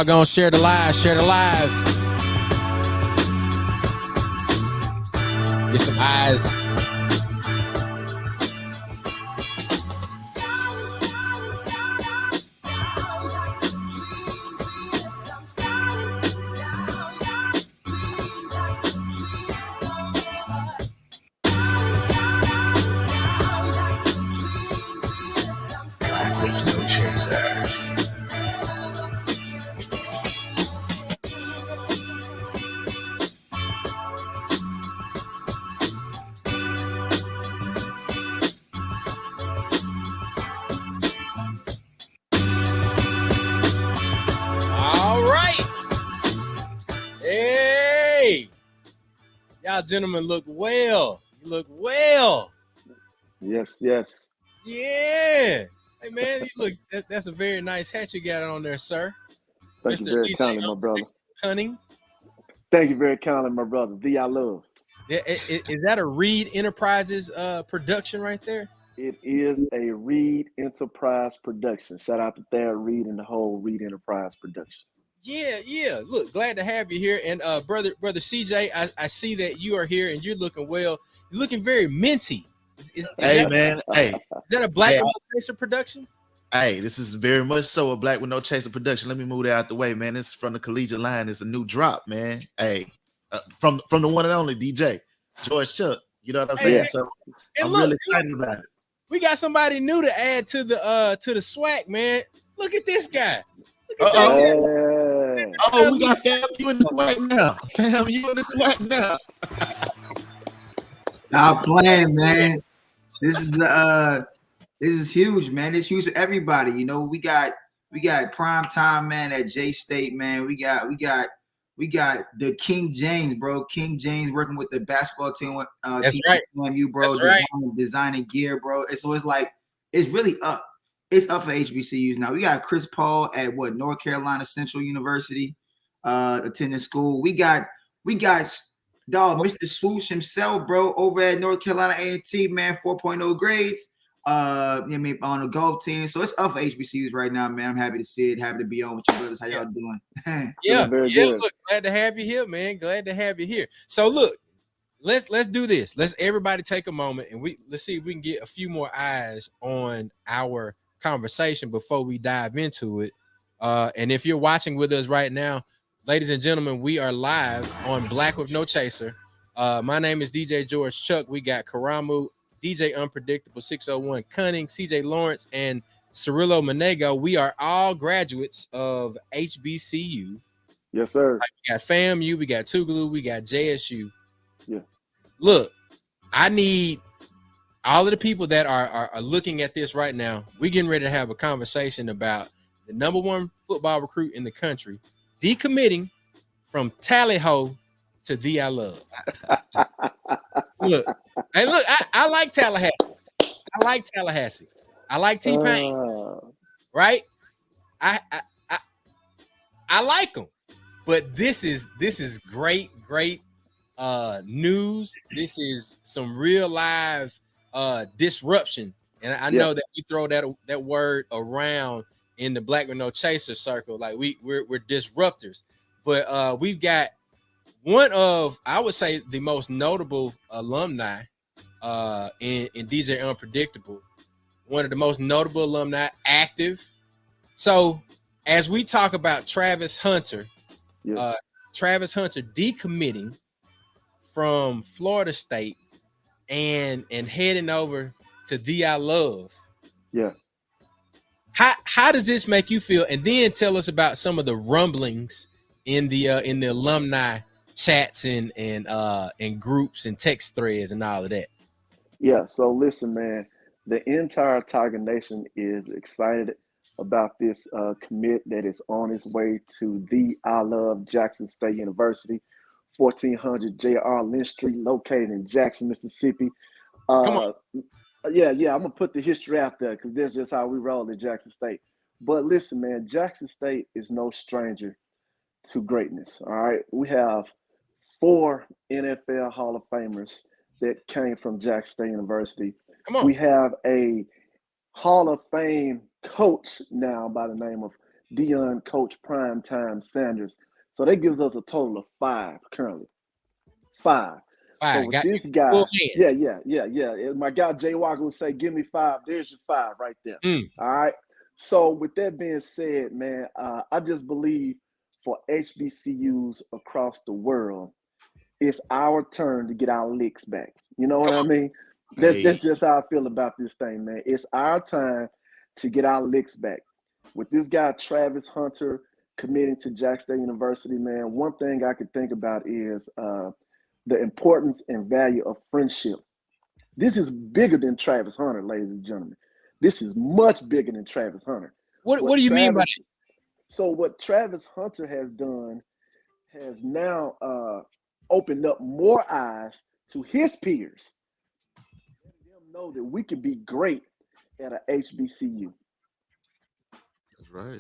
Y'all gonna share the live, share the live. Get some eyes. Y'all gentlemen look well. You look well. Yes, yes. Yeah. Hey, man, you look. That's a very nice hat you got on there, sir. Thank you very kindly, my brother. Cunning. Thank you very kindly, my brother. Thee I love. Yeah, is that a Reed Enterprises production right there? It is a Reed Enterprise production. Shout out to Thad Reed and the whole Reed Enterprise production. Yeah. Look, glad to have you here. And brother CJ, I see that you are here and you're looking well. You're looking very minty. Is that a Black with No Chaser production? Hey, this is very much so a Black with No Chaser production. Let me move that out the way, man. This is from the collegiate line. It's a new drop, man. Hey, from the one and only DJ George Chuck. You know what I'm saying? So I'm really excited about it. We got somebody new to add to the swag, man. Look at this guy. We got Fam you in the swag now. Fam you in the swag now. Stop playing, man. This is huge, man. It's huge for everybody. You know, we got prime time, man, at J State, man. We got the King James, bro. King James working with the basketball team. That's right. You, bro. Designing gear, bro. It's really up. It's up for HBCUs now. We got Chris Paul at North Carolina Central University, attending school. We got Mr. Swoosh himself, bro, over at North Carolina A&T, man, 4.0 grades. On the golf team. So it's up for HBCUs right now, man. I'm happy to see it. Happy to be on with you brothers. How y'all doing? Look, glad to have you here, man. Glad to have you here. So look, let's do this. Let's everybody take a moment and let's see if we can get a few more eyes on our conversation before we dive into it. And if you're watching with us right now, ladies and gentlemen, we are live on Black with No Chaser. My name is DJ George Chuck. We got Karamu, DJ Unpredictable 601, Cunning, CJ Lawrence, and Cirillo Monego. We are all graduates of HBCU. Yes, sir. We got FAMU, we got Tougaloo, we got JSU. Yeah. Look, I need all of the people that are looking at this right now. We're getting ready to have a conversation about the number one football recruit in the country decommitting from Tally Ho to Thee I Love. Look, I like Tallahassee. I like T-Pain. Right? I like them. But this is great news. This is some real live disruption. And I know that we throw that word around in the Black with No Chaser circle. Like we're disruptors. But we've got one of, I would say, the most notable alumni in DJ Unpredictable. One of the most notable alumni active. So as we talk about Travis Hunter decommitting from Florida State and heading over to Thee I Love. Yeah. How does this make you feel? And then tell us about some of the rumblings in the alumni chats and groups and text threads and all of that. Yeah, so listen, man, the entire Tiger Nation is excited about this commit that is on its way to Thee I Love Jackson State University, 1400 J.R. Lynch Street, located in Jackson, Mississippi. Come on. Yeah, I'm going to put the history out there because that's just how we roll at Jackson State. But listen, man, Jackson State is no stranger to greatness, all right? We have 4 NFL Hall of Famers that came from Jackson State University. Come on. We have a Hall of Fame coach now by the name of Deion coach Primetime Sanders. So that gives us a total of 5 currently. 5. So with this guy, yeah. My guy Jay Walker would say, "Give me 5." There's your 5 right there. All right. So with that being said, man, I just believe for HBCUs across the world, it's our turn to get our licks back. You know what I mean? That's just how I feel about this thing, man. It's our time to get our licks back. With this guy Travis Hunter committing to Jackson State University, man, one thing I could think about is the importance and value of friendship. This is bigger than Travis Hunter, ladies and gentlemen. This is much bigger than Travis Hunter. What do you mean by that? So what Travis Hunter has done has now opened up more eyes to his peers. Letting them know that we can be great at a HBCU. That's right.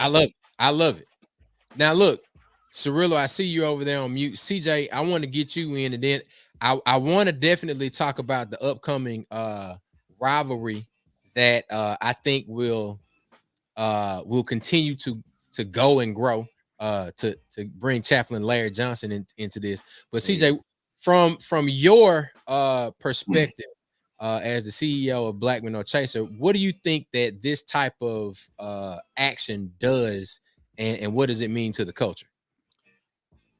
I love it. Now look, Cirillo, I see you over there on mute. CJ, I want to get you in, and then I want to definitely talk about the upcoming rivalry that I think will continue to go and grow to bring Chaplain Larry Johnson into this. But CJ, from your perspective as the CEO of Black Men No Chaser, what do you think that this type of action does, and what does it mean to the culture?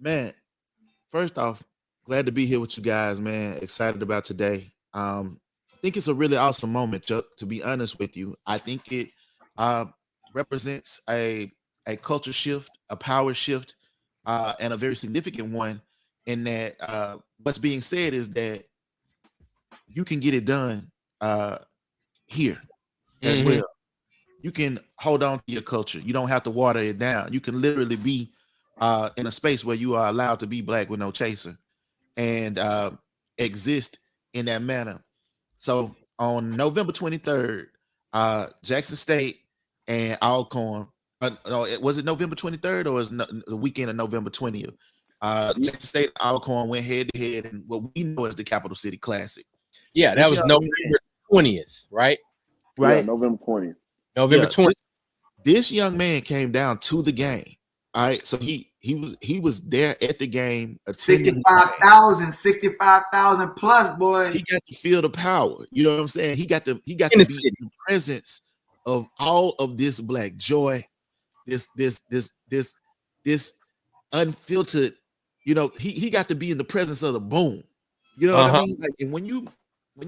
Man, first off, glad to be here with you guys, man. Excited about today. I think it's a really awesome moment, Chuck, to be honest with you. I think it represents a culture shift, a power shift, and a very significant one, in that what's being said is that you can get it done here as well. You can hold on to your culture. You don't have to water it down. You can literally be in a space where you are allowed to be Black with No Chaser and exist in that manner. So on November 23rd, Jackson State and Alcorn, was it November 23rd or was the weekend of November 20th? Jackson State and Alcorn went head to head in what we know as the Capital City Classic. Yeah, that was November 20th, right? Right. Yeah, November 20th. November 20th. This young man came down to the game. All right, so he was there at the game. 65,000 plus, boy. He got to feel the power. You know what I'm saying? He got to be in the presence of all of this Black joy, this unfiltered. You know, he got to be in the presence of the boom. You know what I mean? Like, and when you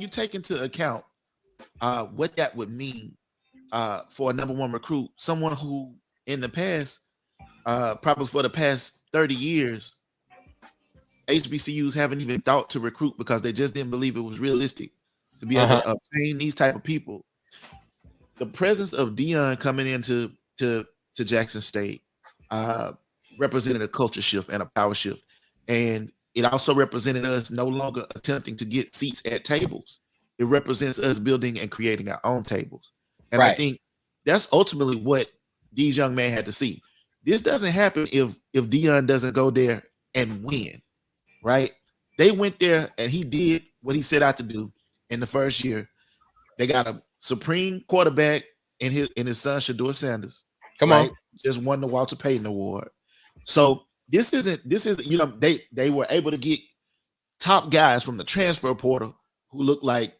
take into account what that would mean for a number one recruit, someone who in the past, probably for the past 30 years, HBCUs haven't even thought to recruit because they just didn't believe it was realistic to be able to obtain these type of people. The presence of Deion coming into Jackson State represented a culture shift and a power shift, and it also represented us no longer attempting to get seats at tables. It represents us building and creating our own tables, and I think that's ultimately what these young men had to see. This doesn't happen if Deion doesn't go there and win, right? They went there and he did what he set out to do in the first year. They got a supreme quarterback in his son Shedeur Sanders. Come on, just won the Walter Payton Award. So this isn't you know, they were able to get top guys from the transfer portal who look like,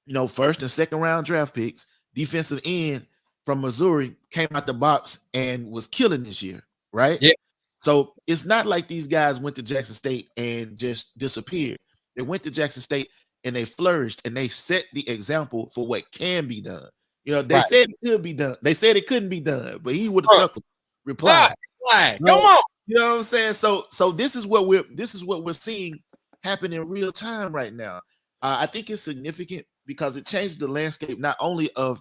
you know, first and second round draft picks. Defensive end from Missouri came out the box and was killing this year, right? Yeah. So it's not like these guys went to Jackson State and just disappeared. They went to Jackson State and they flourished and they set the example for what can be done. You know, they said it could be done. They said it couldn't be done, but he would have chuckled, replied. Come on. You know what I'm saying? So this is what we're seeing happen in real time right now. I think it's significant because it changed the landscape not only of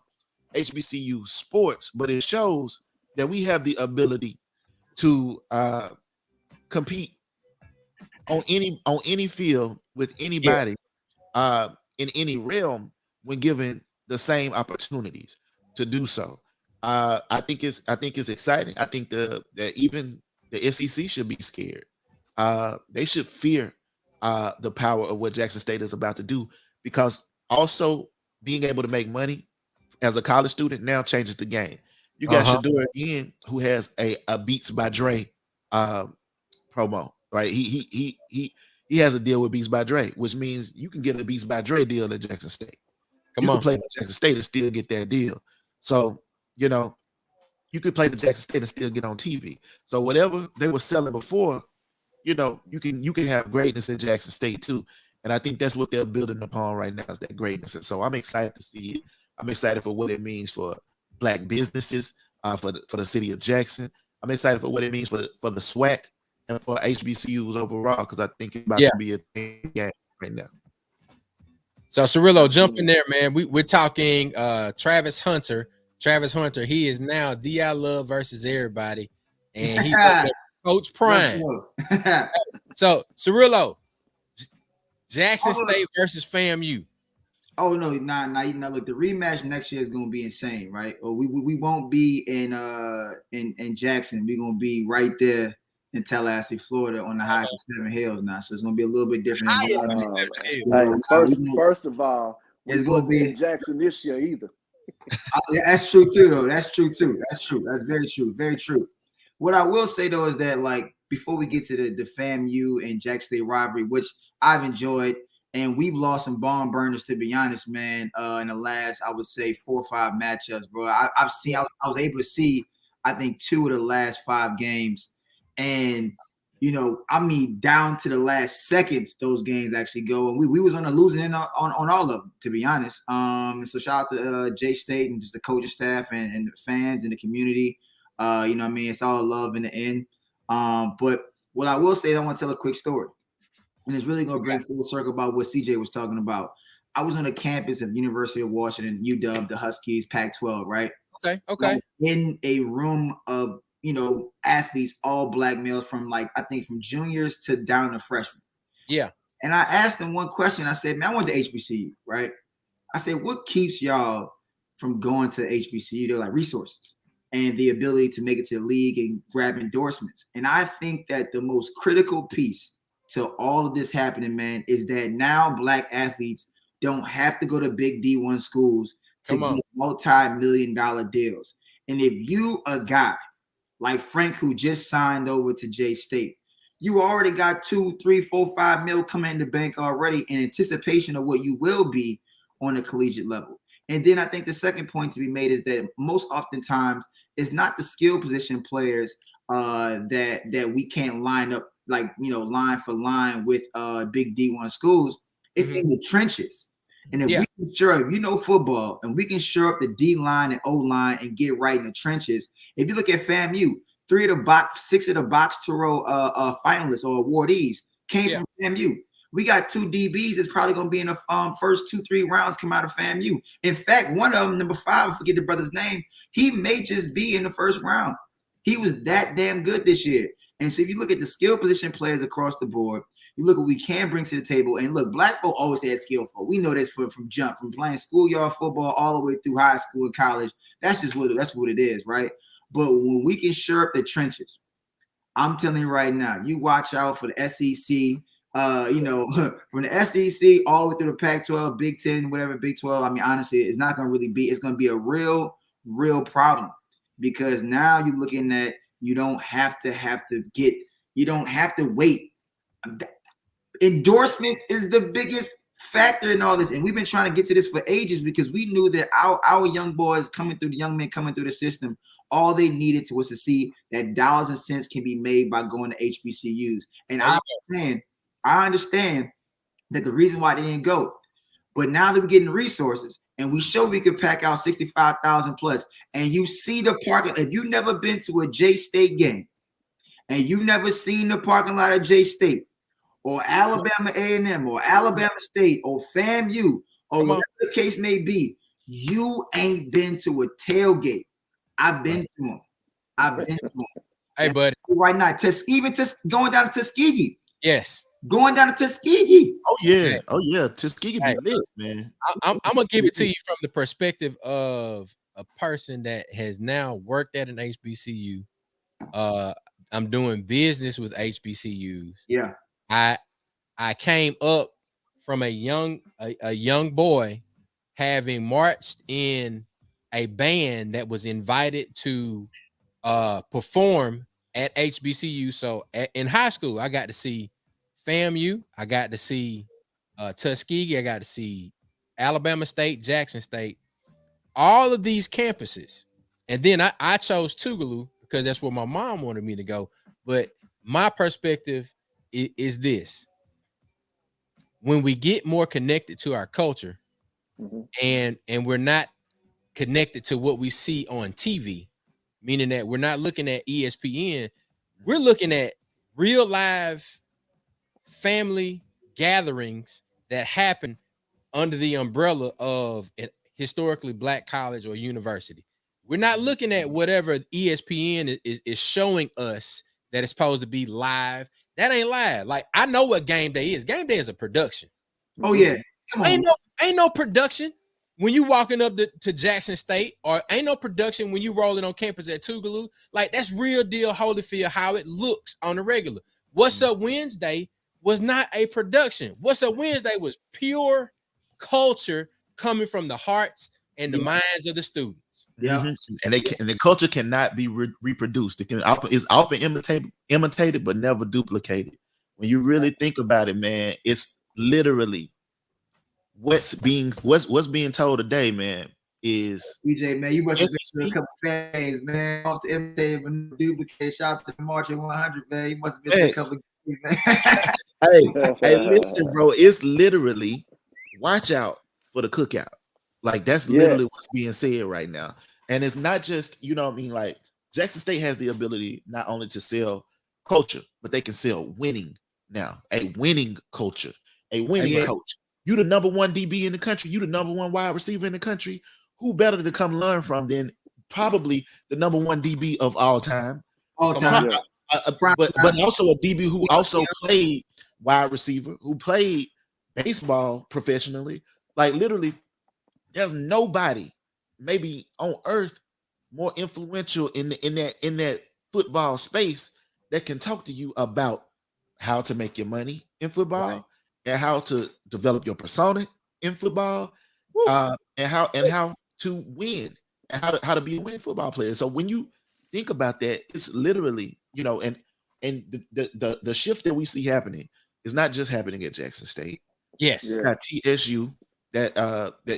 HBCU sports, but it shows that we have the ability to compete on any field with anybody in any realm when given the same opportunities to do so. I think it's exciting. I think that even the SEC should be scared. They should fear the power of what Jackson State is about to do, because also being able to make money as a college student now changes the game. You got Shador again, who has a Beats by Dre promo, right? He has a deal with Beats by Dre, which means you can get a Beats by Dre deal at Jackson State. You can play at Jackson State and still get that deal. So, you know, you could play the Jackson State and still get on TV. So whatever they were selling before, you know, you can have greatness in Jackson State too. And I think that's what they're building upon right now, is that greatness. And so I'm excited to see it. I'm excited for what it means for Black businesses, for the city of Jackson. I'm excited for what it means for the SWAC and for HBCUs overall, because I think it's about to be a thing right now. So Cirillo, jump in there, man. We're talking Travis Hunter. Travis Hunter, he is now D.I. Love versus everybody, and he's Coach Prime. So Cirillo, Jackson State versus FAMU. Oh no, nah. Look, the rematch next year is gonna be insane, right? Or we won't be in Jackson. We're gonna be right there in Tallahassee, Florida, on the highest of 7 hills now. So it's gonna be a little bit different. First of all, it's gonna be in Jackson this year either. That's true too, though. That's true too. That's true. That's very true. Very true. What I will say though is that, like, before we get to the FAMU and Jackson State rivalry, which I've enjoyed, and we've lost some barn burners, to be honest, man, in the last, I would say, 4 or 5 matchups, bro. I was able to see, I think, 2 of the last 5 games, and you know, I mean, down to the last seconds, those games actually go. And we was on the losing end on all of them, to be honest. And so shout out to J State and just the coaching staff and the fans and the community. You know what I mean? It's all love in the end. But what I will say is I want to tell a quick story. And it's really going to bring full circle about what CJ was talking about. I was on the campus of University of Washington, UW, the Huskies, Pac-12, right? Okay. In a room of, you know, athletes, all Black males from, like, I think from juniors to down to freshmen. Yeah. And I asked them one question. I said, man, I went to HBCU, right? I said, what keeps y'all from going to HBCU? They're like, resources and the ability to make it to the league and grab endorsements. And I think that the most critical piece to all of this happening, man, is that now Black athletes don't have to go to big D1 schools to get multi-million-dollar deals. And if you a guy like Frank, who just signed over to J State, you already got 2, 3, 4, 5 mil coming in the bank already in anticipation of what you will be on the collegiate level. And then I think the second point to be made is that most oftentimes it's not the skill position players that we can't line up, like, you know, line for line with big D1 schools. It's in the trenches. And if we can shore up, you know, football, and we can shore up the D line and O line and get right in the trenches. If you look at FAMU, 6 of the box to row finalists or awardees came from FAMU. We got 2 DBs that's probably going to be in the first 2-3 rounds come out of FAMU. In fact, one of them, number 5, I forget the brother's name, he may just be in the first round. He was that damn good this year. And so if you look at the skill position players across the board, you look at what we can bring to the table. And look, Black folk always had skill folk. We know this from jump, from playing schoolyard football all the way through high school and college. That's just what it is, right? But when we can shore up the trenches, I'm telling you right now, you watch out for the SEC. You know, from the SEC all the way through the Pac-12, Big 10, whatever, Big 12. I mean, honestly, it's not going to really be. It's going to be a real problem, because now you're looking at, you don't have to wait. Endorsements is the biggest factor in all this, and we've been trying to get to this for ages, because we knew that our young boys coming through, the young men coming through the system, all they needed was to see that dollars and cents can be made by going to HBCUs. And I understand that the reason why they didn't go, but now that we're getting resources and we show we could pack out 65,000 plus, and you see the parking. If you've never been to a J State game and you've never seen the parking lot of J State, or Alabama A&M, or Alabama State, or FAMU, or whatever the case may be, you ain't been to a tailgate. I've been to them. Hey, buddy. Right now, going down to Tuskegee. Yes. Going down to Tuskegee. Oh yeah. Tuskegee be lit, man. I'm gonna give it to you from the perspective of a person that has now worked at an HBCU. I'm doing business with HBCUs. Yeah. I came up from a young boy having marched in a band that was invited to perform at HBCU. So in high school, I got to see FAMU, I got to see Tuskegee, I got to see Alabama State, Jackson State, all of these campuses. And then I chose Tougaloo because that's where my mom wanted me to go. But my perspective is this: when we get more connected to our culture, and we're not connected to what we see on TV, meaning that we're not looking at ESPN, we're looking at real live family gatherings that happen under the umbrella of an historically black college or university. We're not looking at whatever ESPN is showing us that it's supposed to be live. That ain't live. Like, I know what game day is. Game day is a production. Oh yeah, come on. Ain't no production when you walking up to Jackson State, or ain't no production when you rolling on campus at Tougaloo. Like, that's real deal Holyfield, how it looks on the regular. What's Up Wednesday was not a production. What's Up Wednesday was pure culture coming from the hearts and the minds of the students. Yeah, and the culture cannot be reproduced. It is often imitated, but never duplicated. When you really think about it, man, it's literally what's being told today, man. Is DJ, man, you must have been a couple fans, man. Off the imitated but duplicate. Shots to Marching 100, man. You must have been a couple. Man. hey, listen, bro. It's literally watch out for the cookout. Like, that's literally what's being said right now. And it's not just, you know what I mean? Like, Jackson State has the ability not only to sell culture, but they can sell winning now. A winning culture, a winning coach. You the number one DB in the country. You the number one wide receiver in the country. Who better to come learn from than probably the number one DB of all time? All time. But also a DB who also played wide receiver, who played baseball professionally. Like, literally, there's nobody maybe on earth more influential in that football space that can talk to you about how to make your money in football, and how to develop your persona in football, and how to win, and how to be a winning football player. So when you think about that, it's literally, you know, and the shift that we see happening is not just happening at Jackson State. Yes, got TSU that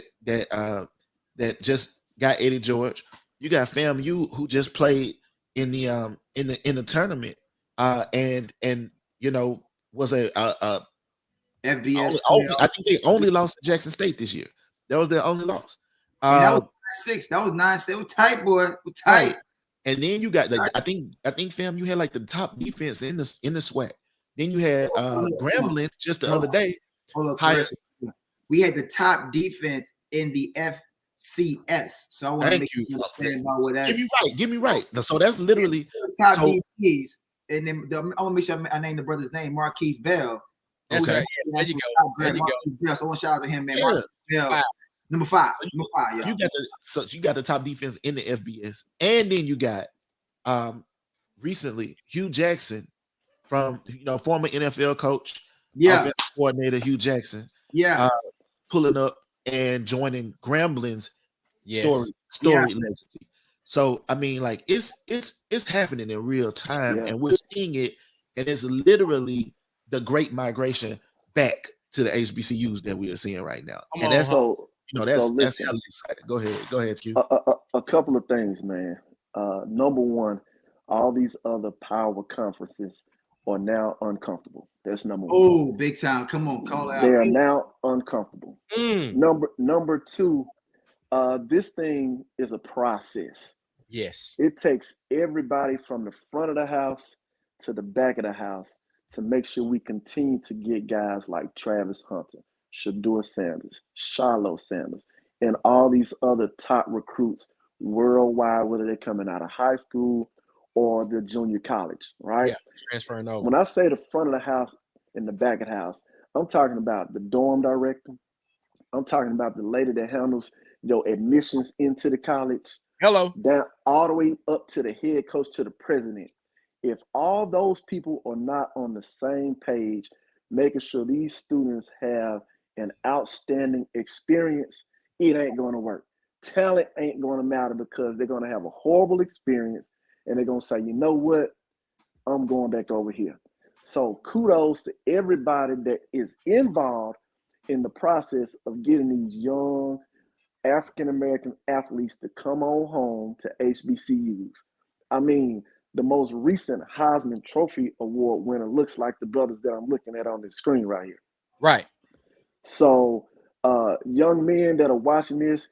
just got Eddie George. You got FAMU who just played in the tournament, and you know, was a FBS. I think they only lost to Jackson State this year. That was their only loss. That was 9-6. That was 9-6. It was tight, boy. It was tight. Right. And then you got I think FAMU had like the top defense in the SWAC. Then you had Grambling just the other day. Hold up, we had the top defense in the FCS. So I want to make you understand about what that. Give me right. So that's literally top DBs. And then I want to make sure I name the brother's name, Marquise Bell. Okay, there you go. There you go. So I want to shout out to him, man. Marquise Bell. Number five. You got the top defense in the FBS, and then you got recently Hugh Jackson from former NFL coach, offensive coordinator Hugh Jackson, pulling up and joining Grambling's story legacy. So I mean, like, it's happening in real time, and we're seeing it, and it's literally the great migration back to the HBCUs that we are seeing right now, and that's that's hella exciting. Go ahead, Q. A couple of things, man. Number one, all these other power conferences are now uncomfortable. That's number one. Oh, big time! Come on, call it out. They are now uncomfortable. Number two, this thing is a process. Yes, it takes everybody from the front of the house to the back of the house to make sure we continue to get guys like Travis Hunter, Shedeur Sanders, Shiloh Sanders, and all these other top recruits worldwide, whether they're coming out of high school or the junior college, right? Yeah, transferring over. When I say the front of the house and the back of the house, I'm talking about the dorm director. I'm talking about the lady that handles your admissions into the college. Hello. Down all the way up to the head coach, to the president. If all those people are not on the same page, making sure these students have an outstanding experience, it ain't going to work. talent ain't going to matter because they're going to have a horrible experience and they're going to say, you know what, I'm going back over here. So kudos to everybody that is involved in the process of getting these young African-American athletes to come on home to HBCUs. I mean, the most recent Heisman Trophy Award winner looks like the brothers that I'm looking at on the screen right here. Right. So young men that are watching this,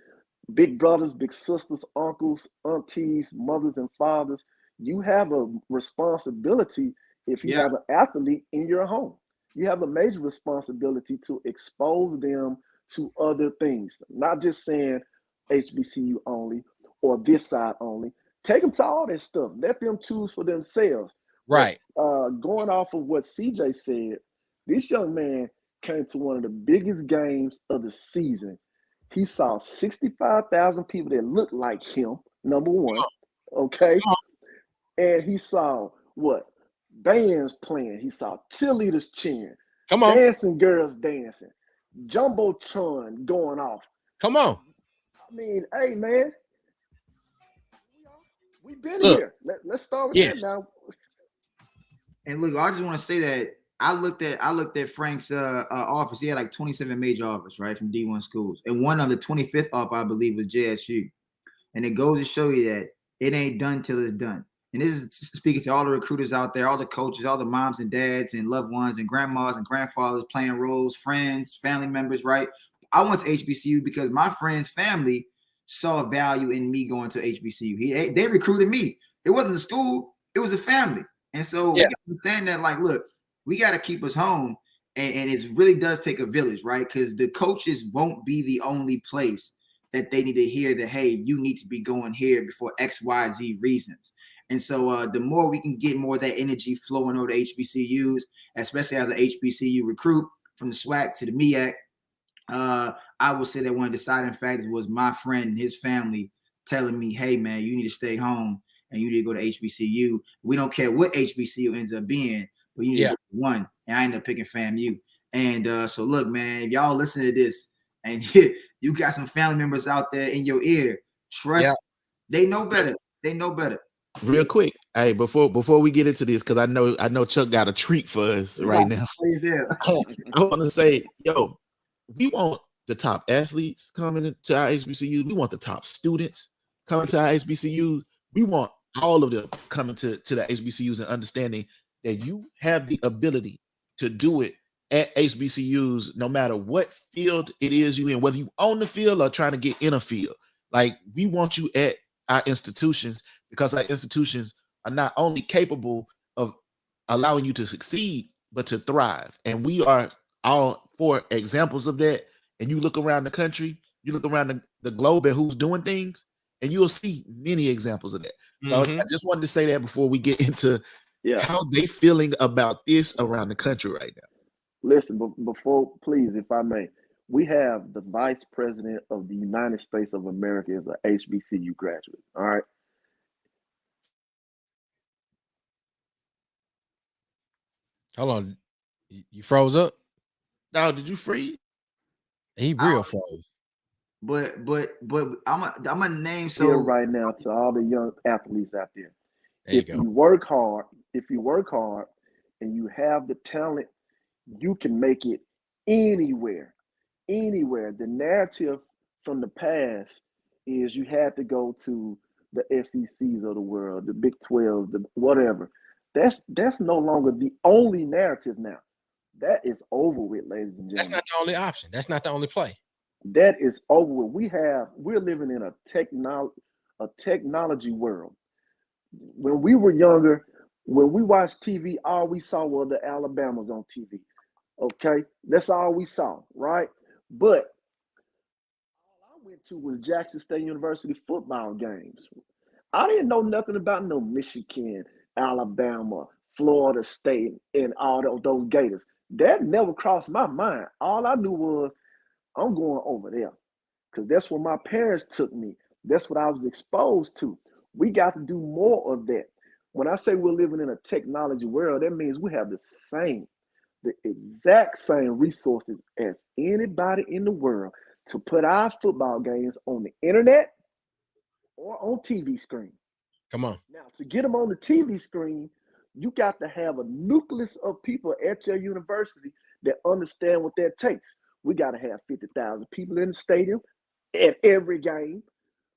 big brothers, big sisters, uncles, aunties, mothers, and fathers, you have a responsibility if you have an athlete in your home. You have a major responsibility to expose them to other things, not just saying HBCU only or this side only. Take them to all that stuff. Let them choose for themselves. Right. But, going off of what CJ said, this young man came to one of the biggest games of the season. He saw 65,000 people that looked like him, number one, okay? And he saw what? Bands playing. He saw cheerleaders cheering. Come on. Dancing girls dancing. Jumbotron going off. Come on. I mean, hey, man. We've been here. Let's start with that now. And look, I just want to say that I looked at Frank's office. He had like 27 major offers, right, from D1 schools. And one of the 25th offer, I believe, was JSU. And it goes to show you that it ain't done till it's done. And this is speaking to all the recruiters out there, all the coaches, all the moms and dads and loved ones and grandmas and grandfathers playing roles, friends, family members, right? I went to HBCU because my friend's family saw value in me going to HBCU. They recruited me. It wasn't the school. It was a family. And so I'm saying that, like, look, we got to keep us home. And it really does take a village, right? Because the coaches won't be the only place that they need to hear that, hey, you need to be going here before X, Y, Z reasons. And so the more we can get more of that energy flowing over to HBCUs, especially as an HBCU recruit from the SWAC to the MEAC, I would say that one of the deciding factors was my friend and his family telling me, hey, man, you need to stay home and you need to go to HBCU. We don't care what HBCU ends up being, but you need to go to one. And I ended up picking FAMU. And so, look, man, if y'all listen to this and you got some family members out there in your ear, trust they know better. They know better. Real quick, hey, before we get into this, because I know Chuck got a treat for us right now. Please, I want to say, yo, we want the top athletes coming to our HBCUs. We want the top students coming to our HBCUs. We want all of them coming to the HBCUs and understanding that you have the ability to do it at HBCUs, no matter what field it is you in, whether you own the field or trying to get in a field. Like, we want you at our institutions because our institutions are not only capable of allowing you to succeed, but to thrive. And we are all 4 examples of that. And you look around the country, you look around the globe at who's doing things, and you'll see many examples of that. So I just wanted to say that before we get into how they feeling about this around the country right now. Listen, before, please, if I may, we have the Vice President of the United States of America as a HBCU graduate. All right. Hold on. You froze up? No, did you freeze? He real froze. But I'm a name here right now to all the young athletes out there. If you work hard and you have the talent, you can make it anywhere. The narrative from the past is you had to go to the SECs of the world, the Big 12, the whatever. That's no longer the only narrative now. That is over with, ladies and gentlemen. That's not the only option. That's not the only play. That is over with. We're living in a technology world. When we were younger, when we watched TV, all we saw were the Alabamas on TV. Okay, that's all we saw, right? But all I went to was Jackson State University football games. I didn't know nothing about no Michigan, Alabama, Florida State, and all those Gators. That never crossed my mind. All I knew was I'm going over there because that's where my parents took me. That's what I was exposed to. We got to do more of that. When I say we're living in a technology world, that means we have the exact same resources as anybody in the world to put our football games on the internet or on TV screen. Come on. Now, to get them on the TV screen, you got to have a nucleus of people at your university that understand what that takes. We got to have 50,000 people in the stadium at every game.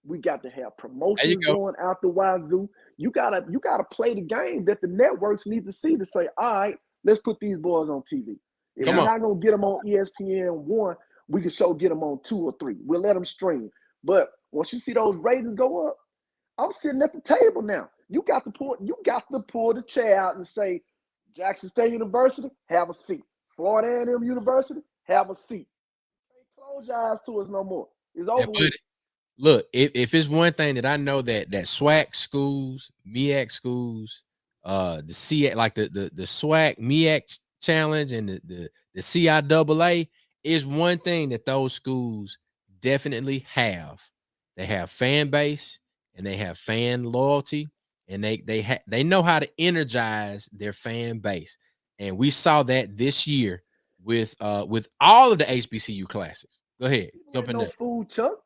We got to have promotions going out the wazoo. You gotta play the game that the networks need to see to say, all right, let's put these boys on TV. If we're not gonna get them on ESPN1, we can get them on 2 or 3. We'll let them stream. But once you see those ratings go up, I'm sitting at the table now. You got to pull the chair out and say, Jackson State University, have a seat. Florida A&M University, have a seat. Can't close your eyes to us no more. It's over with. Look, if it's one thing that I know that SWAC schools, MEAC schools, the CA, like the SWAC MEAC challenge and the CIAA is one thing that those schools definitely have. They have fan base and they have fan loyalty, and they know how to energize their fan base. And we saw that this year with all of the HBCU classes. Go ahead, jump in there. Food, Chuck.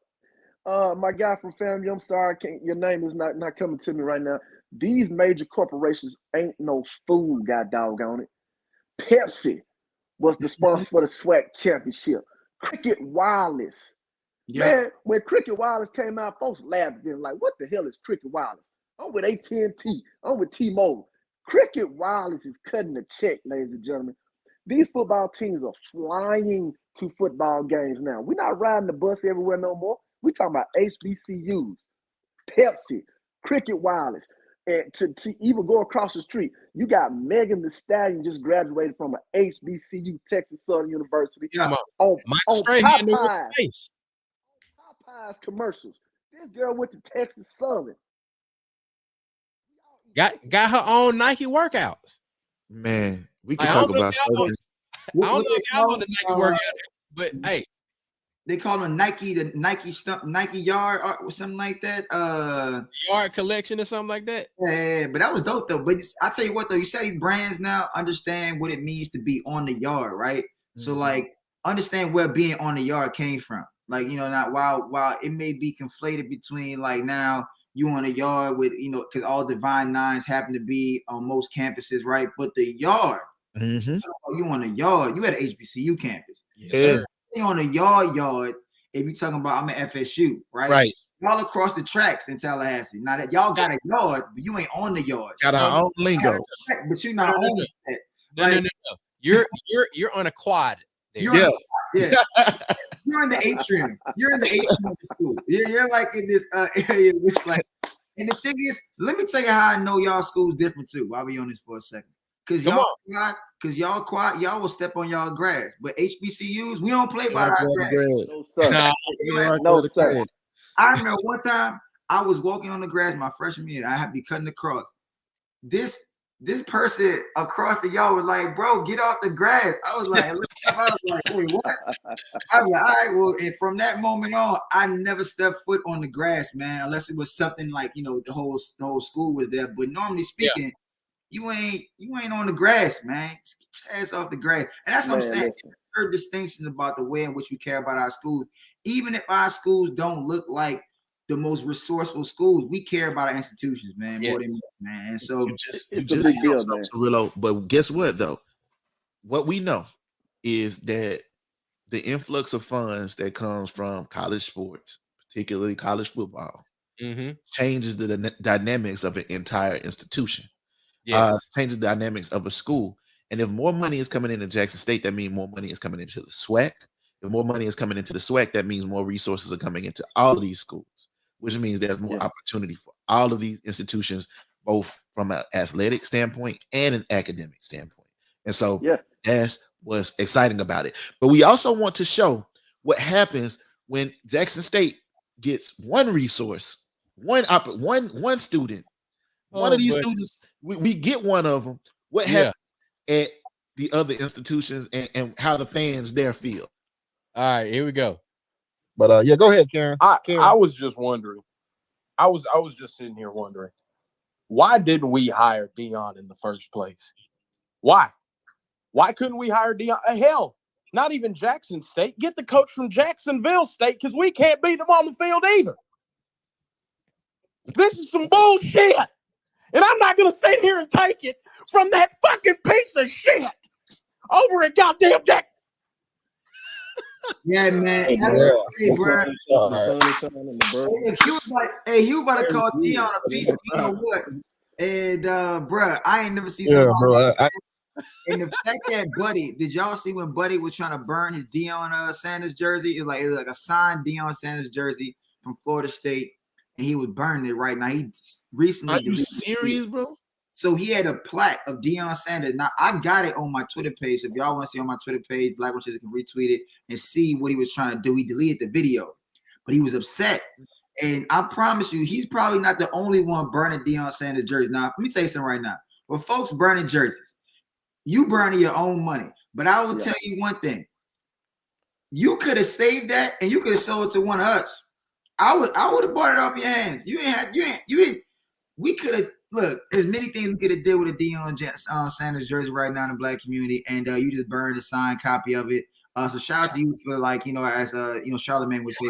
My guy from FAMU, I'm sorry, your name is not coming to me right now. These major corporations ain't no fool, god doggone it. Pepsi was the sponsor for the SWAC championship. Cricket Wireless. Yeah. Man, when Cricket Wireless came out, folks laughed at them like, what the hell is Cricket Wireless? I'm with AT&T. I'm with T-Mobile. Cricket Wireless is cutting the check, ladies and gentlemen. These football teams are flying to football games now. We're not riding the bus everywhere no more. We're talking about HBCUs, Pepsi, Cricket Wireless. And to even go across the street, you got Megan Thee Stallion just graduated from an HBCU, Texas Southern University. Yeah. On Popeyes commercials. This girl went to Texas Southern. Got her own Nike workouts. Man, we can talk about something. I don't know if y'all on the Nike workout, but hey. They call them Nike Yard or something like that. Yard collection or something like that. Yeah, but that was dope though. But I tell you what though, you say these brands now understand what it means to be on the yard, right? Mm-hmm. So like understand where being on the yard came from. Like, you know, not while it may be conflated between like now you on the yard with, you know, because all Divine Nines happen to be on most campuses, right? But the yard, you on the yard, you at an HBCU campus. Yes, sir. On a yard, if you're talking about I'm at FSU, right? Right. Y'all across the tracks in Tallahassee. Now that y'all got a yard, but you ain't on the yard. Got our own lingo. But you're not on it. No. You're on a quad. You're in the atrium. You're in the atrium of the school. You're like in this area which like, and the thing is, let me tell you how I know y'all school's different too. I'll be on this for a second. Because y'all quiet, y'all will step on y'all grass. But HBCUs, we don't play by our grass. No, sir. No, sir. I remember one time I was walking on the grass my freshman year. I had to be cutting across. This person across the yard was like, bro, get off the grass. I was like, wait, what? I was like, all right, well, and from that moment on, I never stepped foot on the grass, man, unless it was something like, you know, the whole school was there. But normally speaking, you ain't on the grass, man. Just get your ass off the grass. And that's what I'm saying. There's distinction about the way in which we care about our schools. Even if our schools don't look like the most resourceful schools, we care about our institutions, man. More than most, man. And so you just real. But guess what though? What we know is that the influx of funds that comes from college sports, particularly college football, changes the dynamics of an entire institution. Changes the dynamics of a school. And if more money is coming into Jackson State, that means more money is coming into the SWAC. If more money is coming into the SWAC, that means more resources are coming into all of these schools, which means there's more opportunity for all of these institutions, both from an athletic standpoint and an academic standpoint. And so that's what's exciting about it. But we also want to show what happens when Jackson State gets one resource, one student, one of these students. We get one of them. What happens at the other institutions and how the fans there feel? All right, here we go. But go ahead, Karen. I was just wondering. I was just sitting here wondering, why didn't we hire Deion in the first place? Why couldn't we hire Deion? Hell, Not even Jackson State. Get the coach from Jacksonville State because we can't beat them on the field either. This is some bullshit. And I'm not going to sit here and take it from that fucking piece of shit over at goddamn Jack. Yeah, man. Hey, That's bro. hey, bro. The sun is shining and the birds. If you about to call Dion a piece of you know what? And bro, I ain't never seen Yeah, somebody. bro. And the fact that Buddy, did y'all see when Buddy was trying to burn his Deion Sanders jersey? It was like a signed Deion Sanders jersey from Florida State, and he was burning it right now. He recently. Are you serious, bro? So he had a plaque of Deion Sanders. Now I got it on my Twitter page. So if y'all want to see on my Twitter page, Black Roaches can retweet it and see what he was trying to do. He deleted the video, but he was upset. And I promise you, he's probably not the only one burning Deion Sanders jersey. Now, let me tell you something right now. When folks burning jerseys, you burning your own money. But I will tell you one thing. You could have saved that and you could have sold it to one of us. I would have bought it off your hands. You didn't. We could have, look, there's many things we could have did with a Deion Sanders jersey right now in the Black community, and you just burned a signed copy of it. So shout out to you for, like, you know, as Charlamagne would say.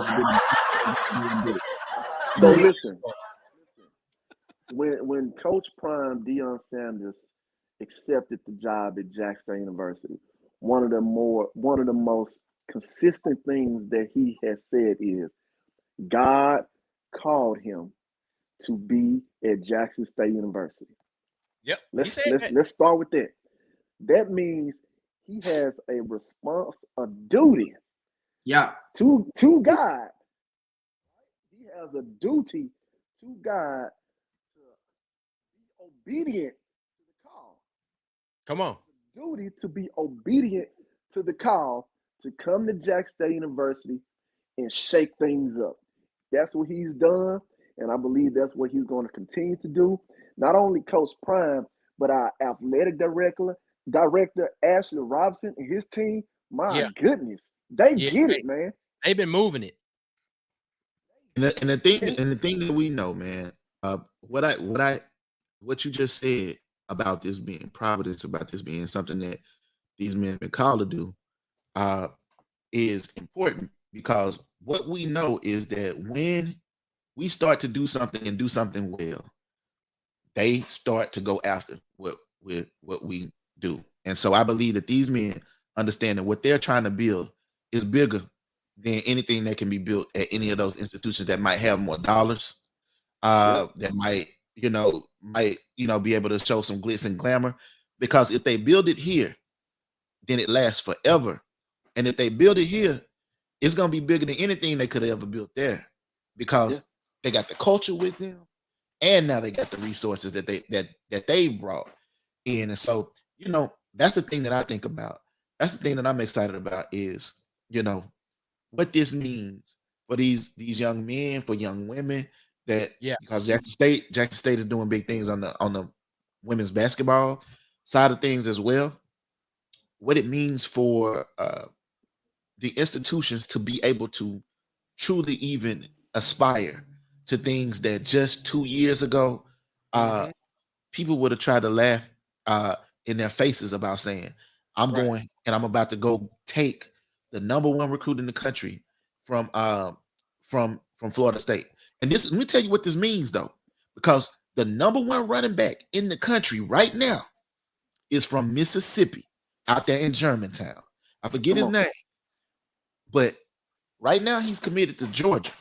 So listen, when Coach Prime Deion Sanders accepted the job at Jackson State University, one of the most consistent things that he has said is God called him to be at Jackson State University. Yep. Let's start with that. That means he has a response, a duty. Yeah. To God. He has a duty to God to be obedient to the call. Come on. Duty to be obedient to the call to come to Jackson State University and shake things up. That's what he's done, and I believe that's what he's going to continue to do. Not only Coach Prime, but our athletic director Ashley Robinson and his team. My goodness, they get it, man. They've been moving it. And the thing that we know, man, what you just said about this being providence, about this being something that these men have been called to do, is important, because what we know is that when we start to do something and do something well, they start to go after what we do. And so I believe that these men understand that what they're trying to build is bigger than anything that can be built at any of those institutions that might have more dollars, that might be able to show some glitz and glamour. Because if they build it here, then it lasts forever. And if they build it here, it's gonna be bigger than anything they could have ever built there, because they got the culture with them, and now they got the resources that they brought in. And so, that's the thing that I think about. That's the thing that I'm excited about, is what this means for these young men, for young women, because Jackson State is doing big things on the women's basketball side of things as well. What it means for the institutions to be able to truly even aspire to things that just 2 years ago people would have tried to laugh in their faces about, saying, I'm going and I'm about to go take the #1 recruit in the country from Florida State. And let me tell you what this means, though, because the #1 running back in the country right now is from Mississippi, out there in Germantown. I forget his name, but right now he's committed to Georgia.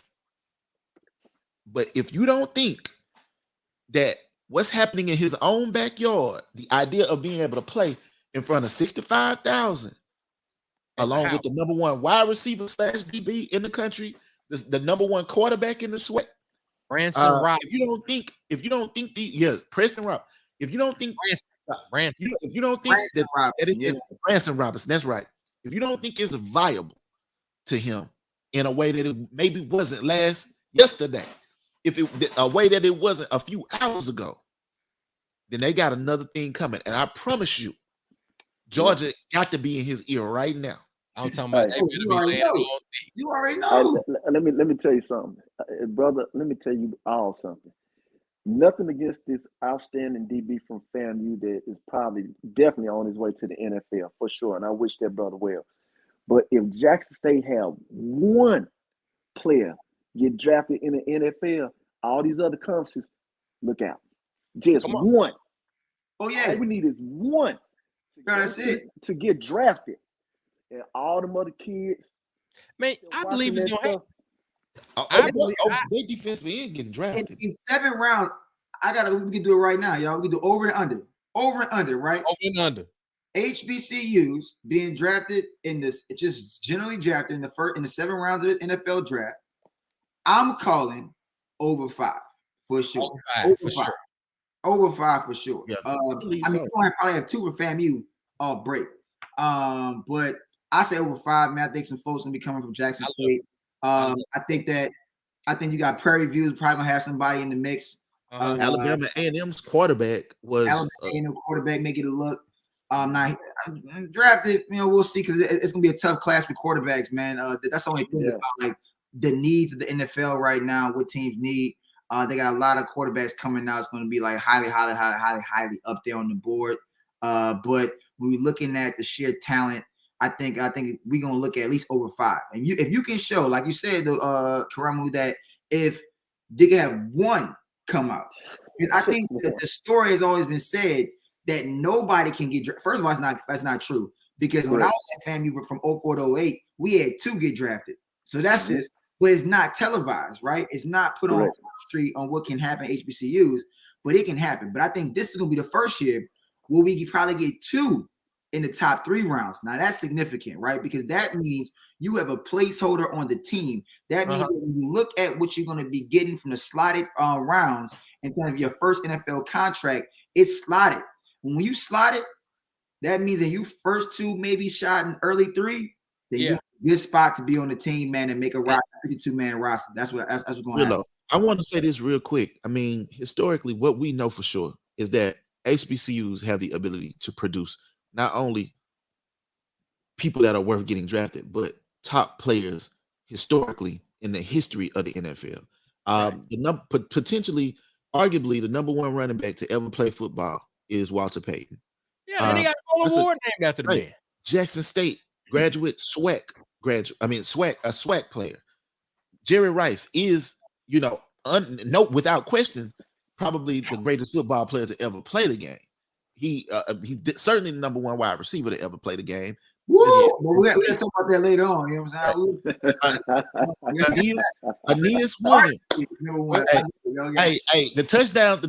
But if you don't think that what's happening in his own backyard, the idea of being able to play in front of 65,000, along with the #1 wide receiver / DB in the country, the #1 quarterback in the sweat, Branson Rob. If you don't think Preston Rob. If you don't think Branson, if you don't think Branson Robinson, that's right. If you don't think it's viable to him in a way that it maybe wasn't yesterday, a way that it wasn't a few hours ago, then they got another thing coming. And I promise you, Georgia got to be in his ear right now. I'm talking about you already know. Let me tell you something, brother. Let me tell you all something. Nothing against this outstanding DB from FAMU that is definitely on his way to the NFL for sure, and I wish that brother well. But if Jackson State have one player get drafted in the NFL, all these other conferences, look out. Just Come on. one. Oh yeah, All we need is one that's it. to get drafted. And all them other kids, Man, I believe watching it's that gonna happen. stuff. Their defense end getting drafted. In 7 rounds, we can do it right now, y'all. We can do over and under. Over and under, right? Over and under. HBCUs being drafted in this, just generally drafted in the 7 rounds of the NFL draft. I'm calling over 5 for sure. Over 5 for sure. Yeah, I mean, you're gonna probably have 2 for FAMU off break. But I say over 5, man. I think some folks gonna be coming from Jackson State. I think you got Prairie View probably gonna have somebody in the mix. Alabama A&M's quarterback was Alabama A&M quarterback making it look. Now drafted, we'll see, because it's gonna be a tough class for quarterbacks, man. That's the only thing about like the needs of the NFL right now. What teams need, they got a lot of quarterbacks coming out. It's going to be like highly up there on the board. But when we're looking at the sheer talent, I think we're gonna look at least over 5. And if you can show, like you said, Karamu, that if they can have one come out, because I think that the story has always been said that nobody can get drafted. First of all, that's not true, because when I was at FAMU from 04 to 08, we had 2 get drafted. So that's just, but it's not televised, right? It's not put on the street on what can happen at HBCUs, but it can happen. But I think this is gonna be the first year where we could probably get 2 in the top 3 rounds. Now that's significant, right? Because that means you have a placeholder on the team. That means that when you look at what you're going to be getting from the slotted rounds in terms of your first NFL contract, it's slotted. When you slot it, that means that you first 2 maybe shot in early 3, then you're a good spot to be on the team, man, and make a 52-man roster. That's what's going to happen. I want to say this real quick. I mean, historically, what we know for sure is that HBCUs have the ability to produce not only people that are worth getting drafted, but top players historically in the history of the NFL. Potentially, arguably, the number 1 running back to ever play football is Walter Payton. Yeah, and he got a whole award named after the man. Jackson State graduate, SWAC player. Jerry Rice is, without question, probably the greatest football player to ever play the game. He's certainly the number 1 wide receiver to ever play the game. Woo! We're gonna talk about that later on. You know what I'm saying? Aeneas Williams. Hey, the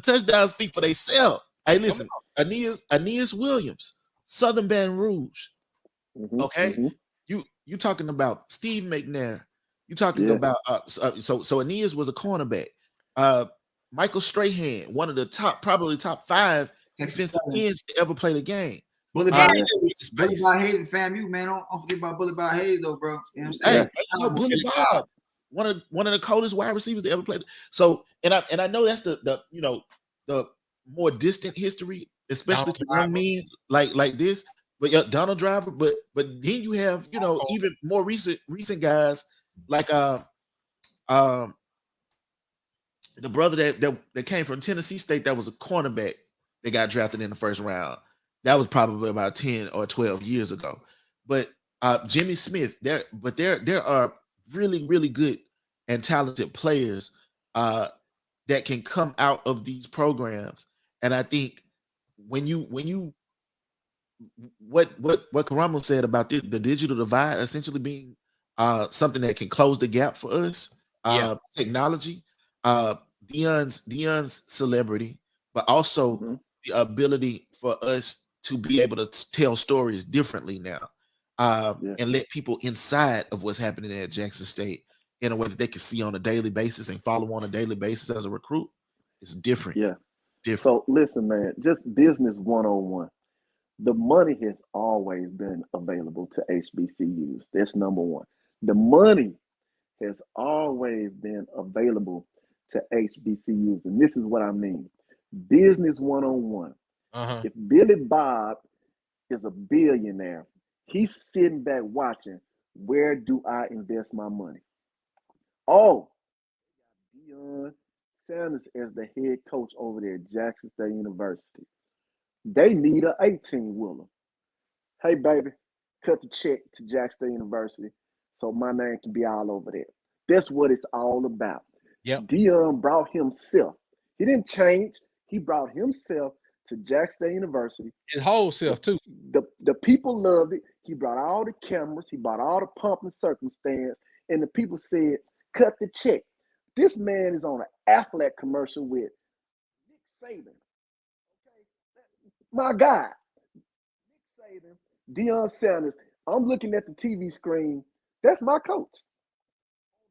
touchdowns speak for themselves. Hey, listen, Aeneas Williams, Southern Baton Rouge. You talking about Steve McNair? You talking about so Aeneas was a cornerback. Michael Strahan, one of the probably top 5 defensive ends to ever play the game. Bullet by Hayes and FAMU, man. Don't forget about Bullet by Hayes, though, bro. You know what I'm saying? Bullet Bob, one of the coldest wide receivers to ever play. So, and I know that's the more distant history, especially to young men like this. But Donald Driver, but then you have even more recent guys like the brother that came from Tennessee State that was a cornerback that got drafted in the first round. That was probably about 10 or 12 years ago. But Jimmy Smith, there are really, really good and talented players that can come out of these programs. And I think when you what Karamu said about the digital divide essentially being something that can close the gap for us, technology, Deion's celebrity, but also the ability for us to be able to tell stories differently now, and let people inside of what's happening at Jackson State in a way that they can see on a daily basis and follow on a daily basis as a recruit. It's different. Yeah. Different. So listen, man, just business 101. The money has always been available to HBCUs. That's number 1. The money has always been available to HBCUs. And this is what I mean. Business 101. If Billy Bob is a billionaire, he's sitting back watching, where do I invest my money? Oh, Deion Sanders as the head coach over there at Jackson State University. They need an 18-wheeler. Hey, baby, cut the check to Jackson State University so my name can be all over there. That's what it's all about. Yep. Deion brought himself. He didn't change. He brought himself to Jackson State University. His whole self too. The people loved it. He brought all the cameras. He brought all the pomp and circumstance. And the people said, cut the check. This man is on an Aflac commercial with Nick Saban. Okay? My guy. Nick Saban, Deion Sanders. I'm looking at the TV screen. That's my coach.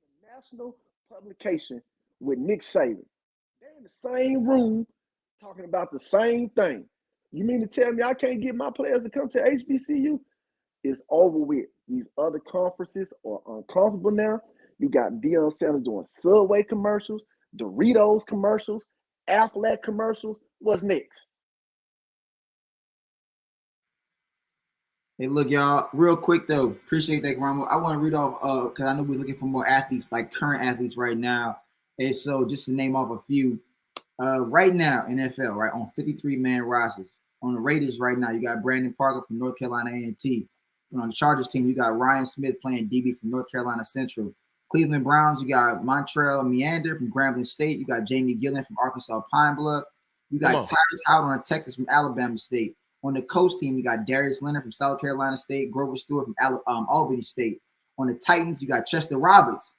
On the national publication with Nick Saban. They're in the same room talking about the same thing. You mean to tell me I can't get my players to come to HBCU? It's over with. These other conferences are uncomfortable now. You got Deion Sanders doing Subway commercials, Doritos commercials, Aflac commercials. What's next? Hey, look, y'all, real quick though, appreciate that, Gramo. I want to read off because I know we're looking for more athletes, like current athletes right now. And so just to name off a few, right now, NFL, right, on 53-man rosters. On the Raiders right now, you got Brandon Parker from North Carolina A&T. And on the Chargers team, you got Ryan Smith playing DB from North Carolina Central. Cleveland Browns, you got Montrell Meander from Grambling State. You got Jamie Gillen from Arkansas Pine Bluff. You got Tyrus Howard on Texas from Alabama State. On the coast team, you got Darius Leonard from South Carolina State, Grover Stewart from Albany State. On the Titans, you got Chester Rogers,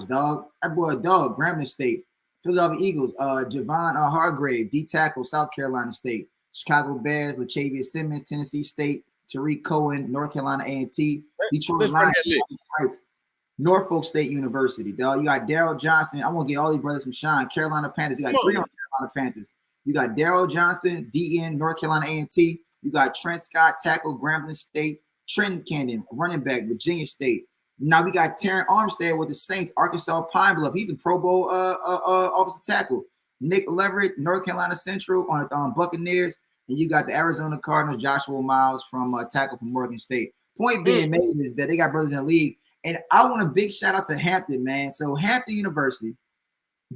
dog. That boy a dog, Grambling State. Philadelphia Eagles, Javon Hargrave, D-tackle, South Carolina State. Chicago Bears, Latavius Simmons, Tennessee State. Tariq Cohen, North Carolina A&T. Detroit Lions, Norfolk State University, dog. You got Daryl Johnson. I want to get all these brothers from Sean. Carolina Panthers. You got three on Carolina Panthers. You got Daryl Johnson, DN, North Carolina A&T. You got Trent Scott, tackle, Grambling State. Trenton Cannon, running back, Virginia State. Now we got Terran Armstead with the Saints, Arkansas Pine Bluff. He's a Pro Bowl offensive tackle. Nick Leverett, North Carolina Central on Buccaneers. And you got the Arizona Cardinals, Joshua Miles from tackle from Morgan State. Point being made is that they got brothers in the league. And I want a big shout out to Hampton, man. So Hampton University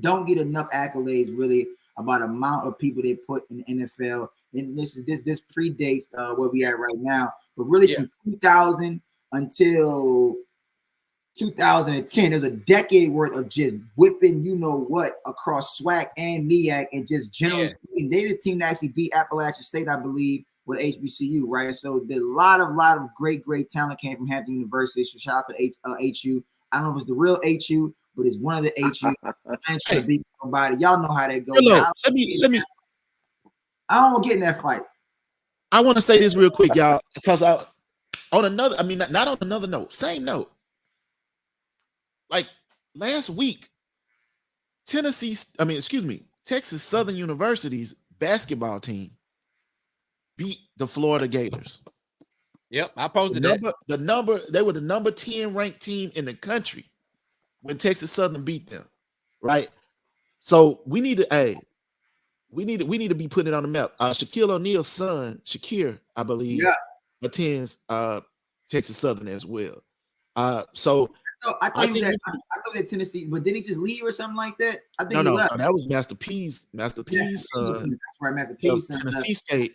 don't get enough accolades really about the amount of people they put in the NFL. And this predates where we at right now. But really from 2000 until 2010, there's a decade worth of just whipping, you know what, across SWAC and MEAC, and just generally speaking, they the team that actually beat Appalachian State, I believe, with HBCU, right? So the lot of great talent came from Hampton University. So shout out to HU. I don't know if it's the real HU, but it's one of the HU. I ain't trying to beat somebody. Y'all know how that goes. Let me. I don't want to get in that fight. I want to say this real quick, y'all, because not on another note, same note. Like last week, Texas Southern University's basketball team beat the Florida Gators. Yep, I posted that. They were the number 10 ranked team in the country when Texas Southern beat them, right? So we need to be putting it on the map. Shaquille O'Neal's son, Shakir, I believe, attends Texas Southern as well. I thought that Tennessee, but didn't he just leave or something like that? I think no, left. That was Master P's son. That's right, Master P's son. Tennessee State.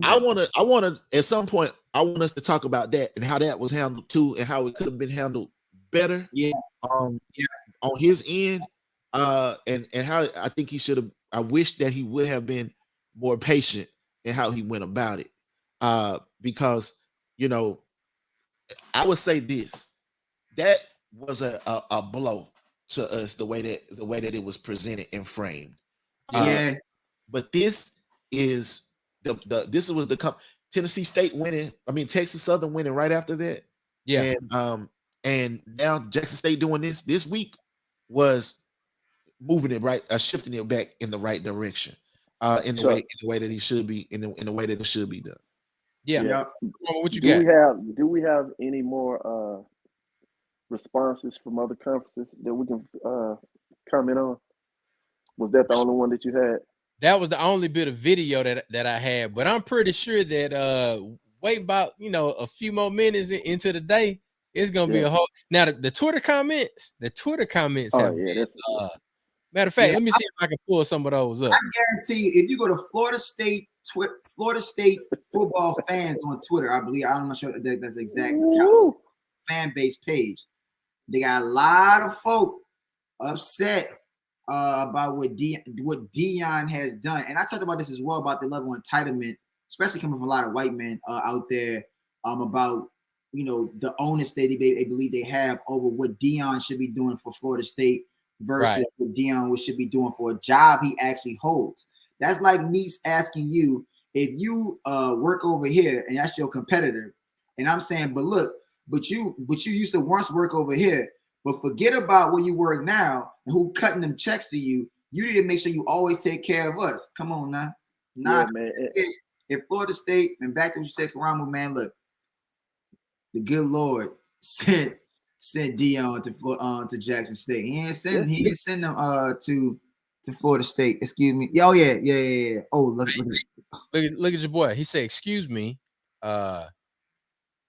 I wanna at some point I want us to talk about that and how that was handled too, and how it could have been handled better. On his end. And how I think he should have. I wish that he would have been more patient in how he went about it. Because I would say this. That was a blow to us the way that it was presented and framed. But this is the Tennessee State winning. I mean Texas Southern winning right after that. Yeah. And now Jackson State doing this week was moving it right, shifting it back in the right direction. In the way that he should be, in the way that it should be done. Yeah. What you got? Do we have any more responses from other conferences that we can comment on? Was that the only one that you had? That was the only bit of video that I had, but I'm pretty sure that wait about a few more minutes into the day, it's gonna be a whole. Now the Twitter comments. Oh, matter of fact, let me see if I can pull some of those up. I guarantee you, if you go to Florida State Florida State football fans on Twitter. I believe I'm not sure that that's the exact fan base page. They got a lot of folk upset about what Deion has done, and I talked about this as well about the level of entitlement, especially coming from a lot of white men out there about the onus they believe they have over what Deion should be doing for Florida State versus what Deion should be doing for a job he actually holds. That's like me asking you if you work over here and that's your competitor, and I'm saying, but you used to once work over here, but forget about where you work now and who cutting them checks to you. You need to make sure you always take care of us. Come on now. Man. If Florida State, and back to what you said, Karamu, man, look, the good Lord sent Deion to Jackson State. He didn't send them to Florida State. Excuse me. Oh yeah. Oh, look at your boy. He said, "Excuse me."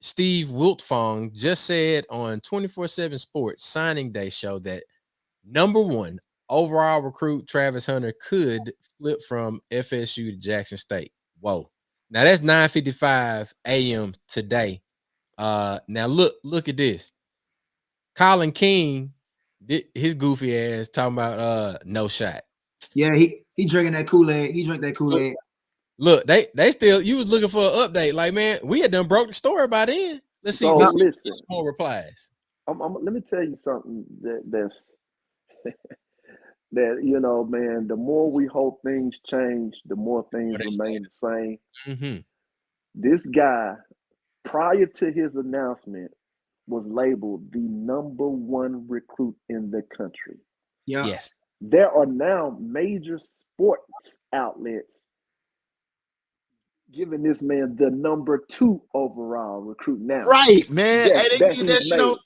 Steve Wiltfong just said on 24/7 Sports signing day show that #1 overall recruit Travis Hunter could flip from FSU to Jackson State. Whoa. Now that's 9:55 a.m. today. Now look at this. Colin King, his goofy ass talking about no shot. Yeah, he drinking that Kool-Aid. He drank that Kool-Aid. Look, they still, you was looking for an update. Like, man, we had done broke the story by then. Let's see. Listen, more replies. Let me tell you something that's that man. The more we hope things change, the more things remain the same. Mm-hmm. This guy, prior to his announcement, was labeled the #1 recruit in the country. Yeah. Yes. There are now major sports outlets giving this man the #2 overall recruit now. Right, man. Hey, they did that shit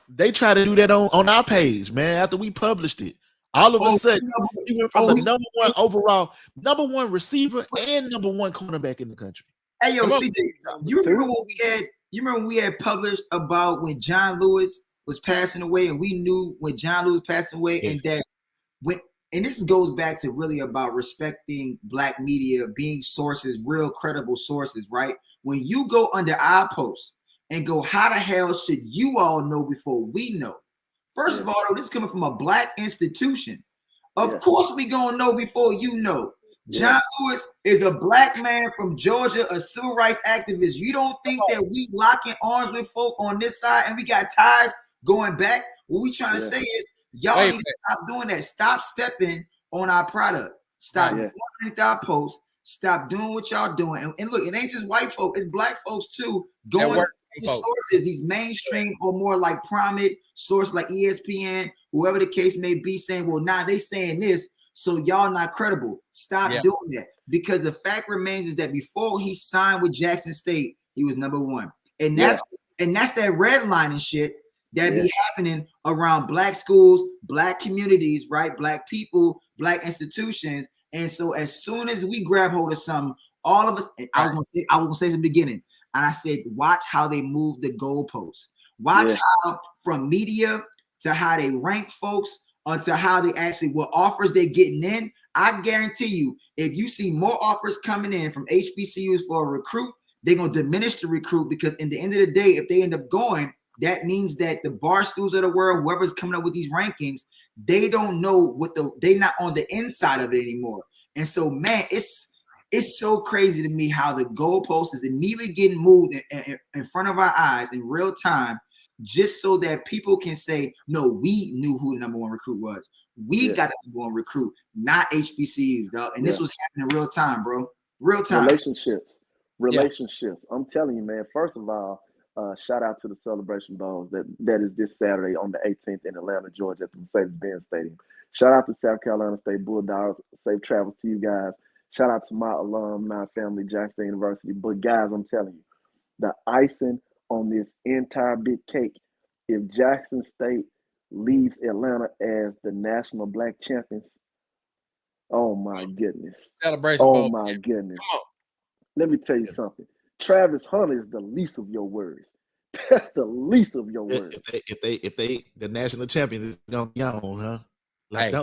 they try to do that on our page, man, after we published it. All of a sudden, he went from the #1 overall, #1 receiver, and #1 cornerback in the country. Hey, yo, CJ, you remember what we had? You remember we had published about when John Lewis was passing away, and we knew when John Lewis passed away, and that and this goes back to really about respecting Black media, being sources, real credible sources, right? When you go under our post and go, how the hell should you all know before we know? First of all, though, this is coming from a Black institution. Of course, we gonna know before you know. John Lewis is a Black man from Georgia, a civil rights activist. You don't think that we locking arms with folk on this side and we got ties going back? What we trying to say is, y'all need to stop doing that. Stop stepping on our product. Stop doing our posts. Stop doing what y'all doing. And look, it ain't just white folk, it's Black folks too. Going to these sources, these mainstream or more like prominent sources like ESPN, whoever the case may be, saying, well, nah, they saying this, so y'all not credible. Stop doing that. Because the fact remains is that before he signed with Jackson State, he was #1. And that's that redlining shit that be happening around Black schools, Black communities, right? Black people, Black institutions. And so as soon as we grab hold of something, all of us, I was gonna say at the beginning, and I said, watch how they move the goalposts. Watch how from media to how they rank folks onto how they actually, what offers they're getting in. I guarantee you, if you see more offers coming in from HBCUs for a recruit, they're gonna diminish the recruit, because in the end of the day, if they end up going, that means that the Barstools of the world, whoever's coming up with these rankings, they don't know they're not on the inside of it anymore. And so, man, it's so crazy to me how the goalpost is immediately getting moved in front of our eyes in real time, just so that people can say, no, we knew who the #1 recruit was. We got the #1 recruit, not HBCUs, dog. And this was happening in real time, bro. Real time. Relationships. I'm telling you, man, first of all, shout out to the Celebration Bowls that is this Saturday on the 18th in Atlanta, Georgia at the Mercedes-Benz Stadium. Shout out to South Carolina State Bulldogs. Safe travels to you guys. Shout out to my alumni family, Jackson State University. But guys, I'm telling you, the icing on this entire big cake, if Jackson State leaves Atlanta as the national Black champions, oh my goodness. Celebration Bowl. My goodness. Come on. Let me tell you something. Travis Hunter is the least of your worries. That's the least of your worries. If they the national champions is gonna be on, huh? Like,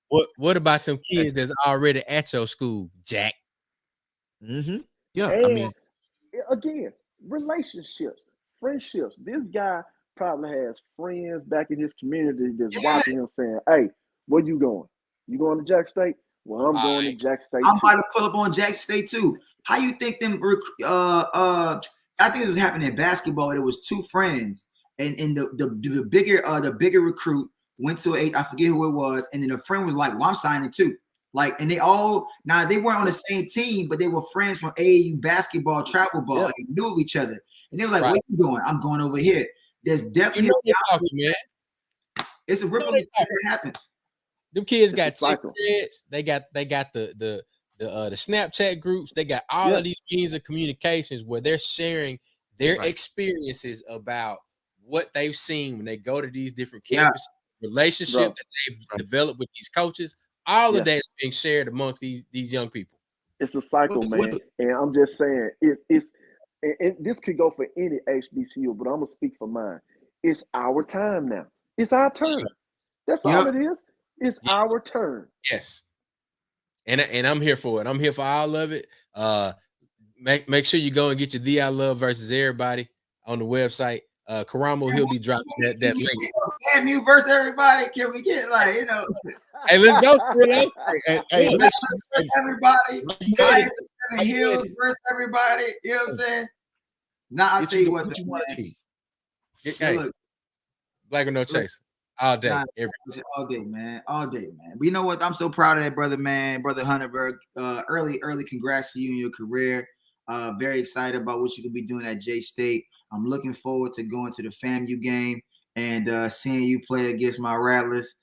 what about them kids that's already at your school, Jack? Yeah, I And mean, again, relationships, friendships. This guy probably has friends back in his community that's Yeah, watching him saying, "Hey, where you going? You going to Jack State? Well, I'm All going to right. Jack State I'm too." about to pull up on Jackson State too. How you think them? I think it was happening in basketball. There was two friends, and the bigger recruit went to I forget who it was, and then the friend was like, "Well, I'm signing too." Like, and they weren't on the same team, but they were friends from AAU basketball, travel ball. Yeah. They knew of each other, and they were like, Right. "Where you going?" "I'm going over here." There's You definitely know they talking, man. it's a ripple effect that happens. Them kids It's got a text cycle. threads. They got the Snapchat groups. They got all Yeah. of these means of communications where they're sharing their Right. experiences about what they've seen when they go to these different Yeah. campuses, relationship Bro. that they've developed with these coaches. All Yeah. of that is being shared amongst these young people. It's a cycle, man. And I'm just saying, it's and this could go for any HBCU, but I'm gonna speak for mine. It's our time now. It's our turn. That's all Yep. it is. It's Yes. our turn. Yes. And I'm here for it. I'm here for all of it. Make sure you go and get your The I Love versus Everybody on the website. Karamo, he'll be dropping that link. Damn you versus everybody. Can we get Hey, let's go, Skrilla. Hey, make sure everybody? Highest of Seven Hills versus everybody. You know what I'm saying? Now I'll tell you what you want to be. Hey, look, Black or No Chase. All day, Nah, every all day, man. All day, man. But you know what? I'm so proud of that brother, man. Brother Hunterberg. Early congrats to you in your career. Very excited about what you can be doing at J State. I'm looking forward to going to the FAMU game and seeing you play against my Rattlers.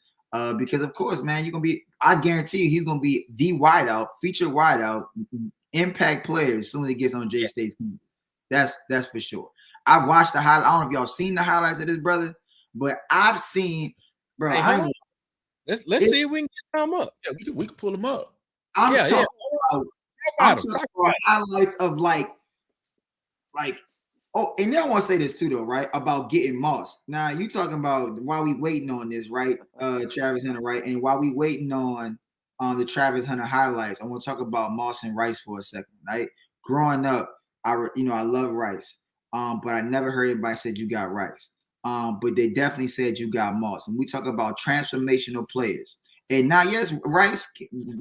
Because of course, man, you're gonna be. I guarantee you, he's gonna be the wideout, feature wideout, impact player as soon as he gets on J State's team. That's for sure. I've watched the highlights. I don't know if y'all seen the highlights of this brother, but I've seen, bro. Hey, let's see if we can get him up. Yeah, we can pull them up. I'm talking about highlights of like, oh, and then I want to say this too, though, right? About getting Moss. Now you talking about while we waiting on this, right? Travis Hunter, right? And while we waiting on the Travis Hunter highlights, I want to talk about Moss and Rice for a second, right? Growing up, I love Rice, but I never heard anybody said you got Rice. But they definitely said you got Moss. And we talk about transformational players. And now, yes, Rice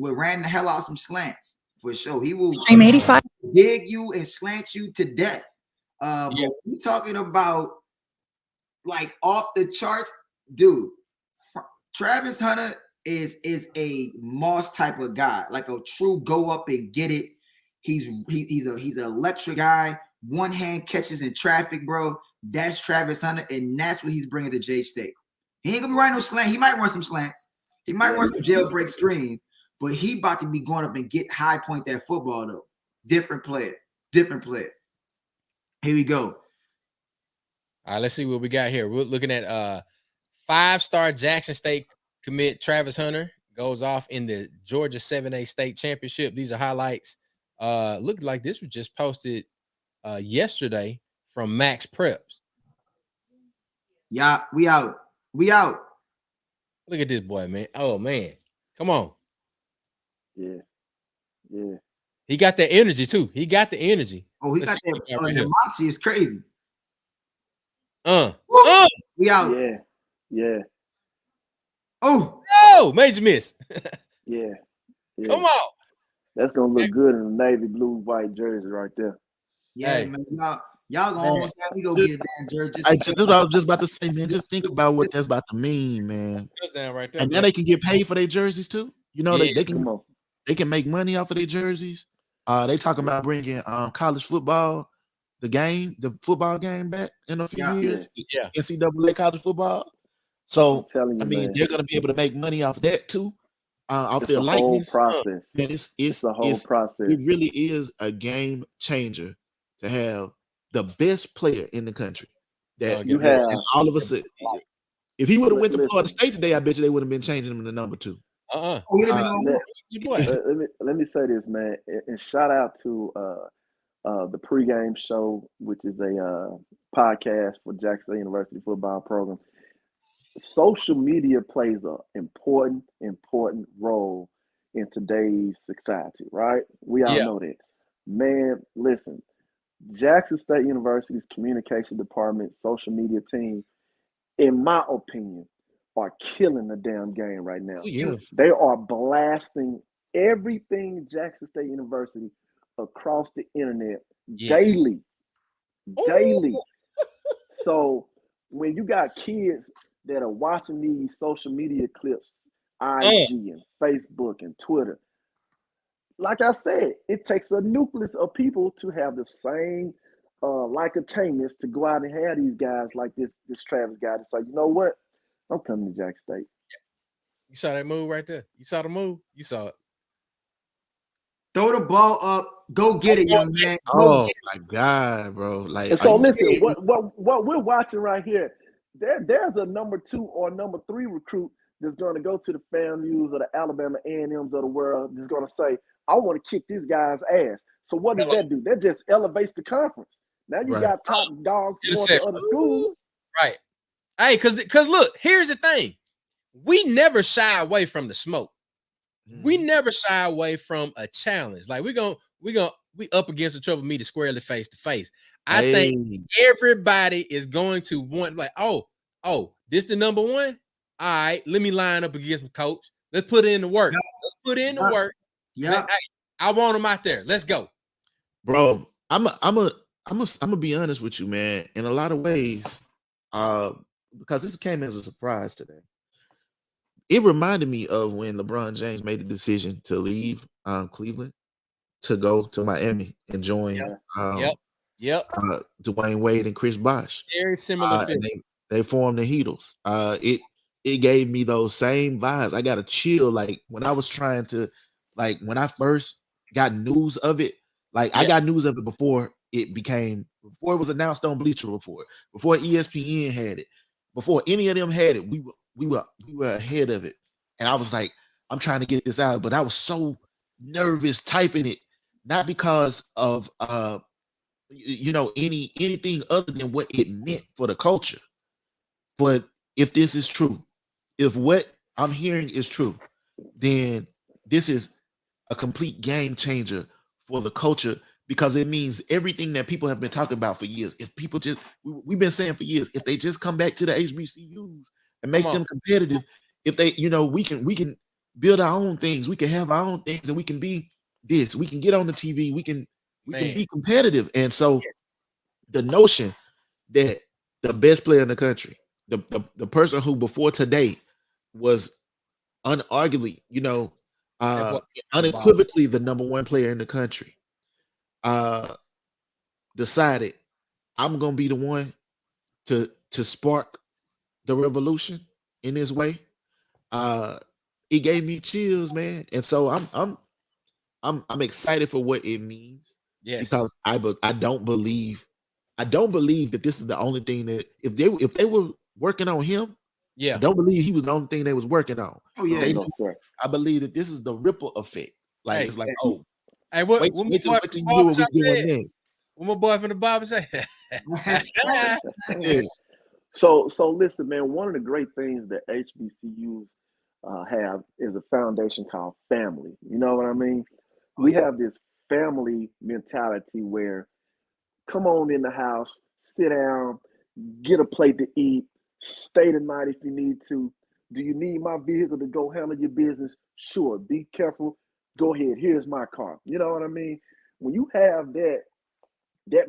ran the hell out some slants for sure. He will Stream 85 dig you and slant you to death. But we talking about like off the charts, dude. Travis Hunter is a Moss type of guy, like a true go up and get it. He's an electric guy. One hand catches in traffic, bro. That's Travis Hunter, and that's what he's bringing to J State. He ain't gonna be running no slant. He might run some slants. He might run some jailbreak screens, but he about to be going up and get high point that football though. Different player. Here we go. All right, let's see what we got here. We're looking at 5-star Jackson State commit Travis Hunter goes off in the Georgia 7A state championship. These are highlights. Looked like this was just posted yesterday from Max Preps. Yeah, we out. Look at this boy, man. Oh man, come on. Yeah. He got that energy too. He got the energy. Oh, he got that. The moxie is crazy. We out. Yeah. Oh, major miss. Yeah. Come on. That's gonna look good in the navy blue white jersey right there. Yeah, Hey. man. Y'all gonna almost have me go get a damn jersey. That's what I was just about to say, man. Just think about what that's about to mean, man. Touchdown right there. And then they can get paid for their jerseys too. You know, Yeah. they can make money off of their jerseys. They talking about bringing college football, the football game back in a few years. Yeah. NCAA college football. So I'm telling you, I mean, man, they're gonna be able to make money off that too. Off it's their the likeness. whole process. Man, It's the whole process. It really is a game changer to have the best player in the country. That You have all of us. If he would have went to Listen. Florida State today, I bet you they would have been changing him to number 2. Oh, let me say this, man, and shout out to the pregame show, which is a podcast for Jackson State University football program. Social media plays an important role in today's society, right? We all know that. Man, listen, Jackson State University's communication department, social media team, in my opinion, are killing the damn game right now. Oh, yeah. They are blasting everything Jackson State University across the internet daily. Daily. So when you got kids that are watching these social media clips, IG and Facebook and Twitter, like I said, it takes a nucleus of people to have the same like attainments to go out and have these guys like this Travis guy. It's like, you know what? I'm coming to Jackson State. You saw that move right there. You saw the move. You saw it. Throw the ball up. Go get it, young man. Oh my God, bro! Like, and so listen, what we're watching right here, there's a number 2 or number 3 recruit that's going to go to the FAMUs or the Alabama A&Ms of the world. That's going to say, I want to kick this guy's ass. So what does that do? That just elevates the conference. Now you got top dogs going to other schools. Right. Hey, because look, here's the thing. We never shy away from the smoke. We never shy away from a challenge. Like we up against the trouble meter squarely face to face. I think everybody is going to want like, oh, this the number 1. All right, let me line up against my coach. Let's put in the work. Let's put in the work. Yeah, I want them out there. Let's go, bro. I'm gonna be honest with you, man. In a lot of ways, because this came as a surprise today. It reminded me of when LeBron James made the decision to leave Cleveland to go to Miami and join Dwayne Wade and Chris Bosh. Very similar. And they formed the Heatles. It gave me those same vibes. I got a chill like when I was trying to, like when I first got news of it. Like I got news of it before it was announced on Bleacher Report, before ESPN had it, before any of them had it. We were ahead of it, and I was like, I'm trying to get this out, but I was so nervous typing it, not because of anything other than what it meant for the culture. But if this is true, if what I'm hearing is true, then this is a complete game changer for the culture, because it means everything that people have been talking about for years. If people just, we've been saying for years, if they just come back to the HBCUs and make them competitive, if they, we can build our own things, we can have our own things, and we can be this, we can get on the TV, we can be competitive. And so the notion that the best player in the country, the person who before today was unarguably, unequivocally the number 1 player in the country, decided I'm gonna be the one to spark the revolution in this way. It gave me chills, man. And so I'm excited for what it means. Yes. Because I don't believe that this is the only thing that if they were working on him, I don't believe he was the only thing they was working on. Oh yeah, I believe that this is the ripple effect. Like it's like, what my boy from the barber say? So listen, man. One of the great things that HBCUs have is a foundation called family. You know what I mean? We have this family mentality where, come on in the house, sit down, get a plate to eat, stay the night if you need to. Do you need my vehicle to go handle your business? Sure. Be careful. Go ahead. Here's my car. You know what I mean? When you have that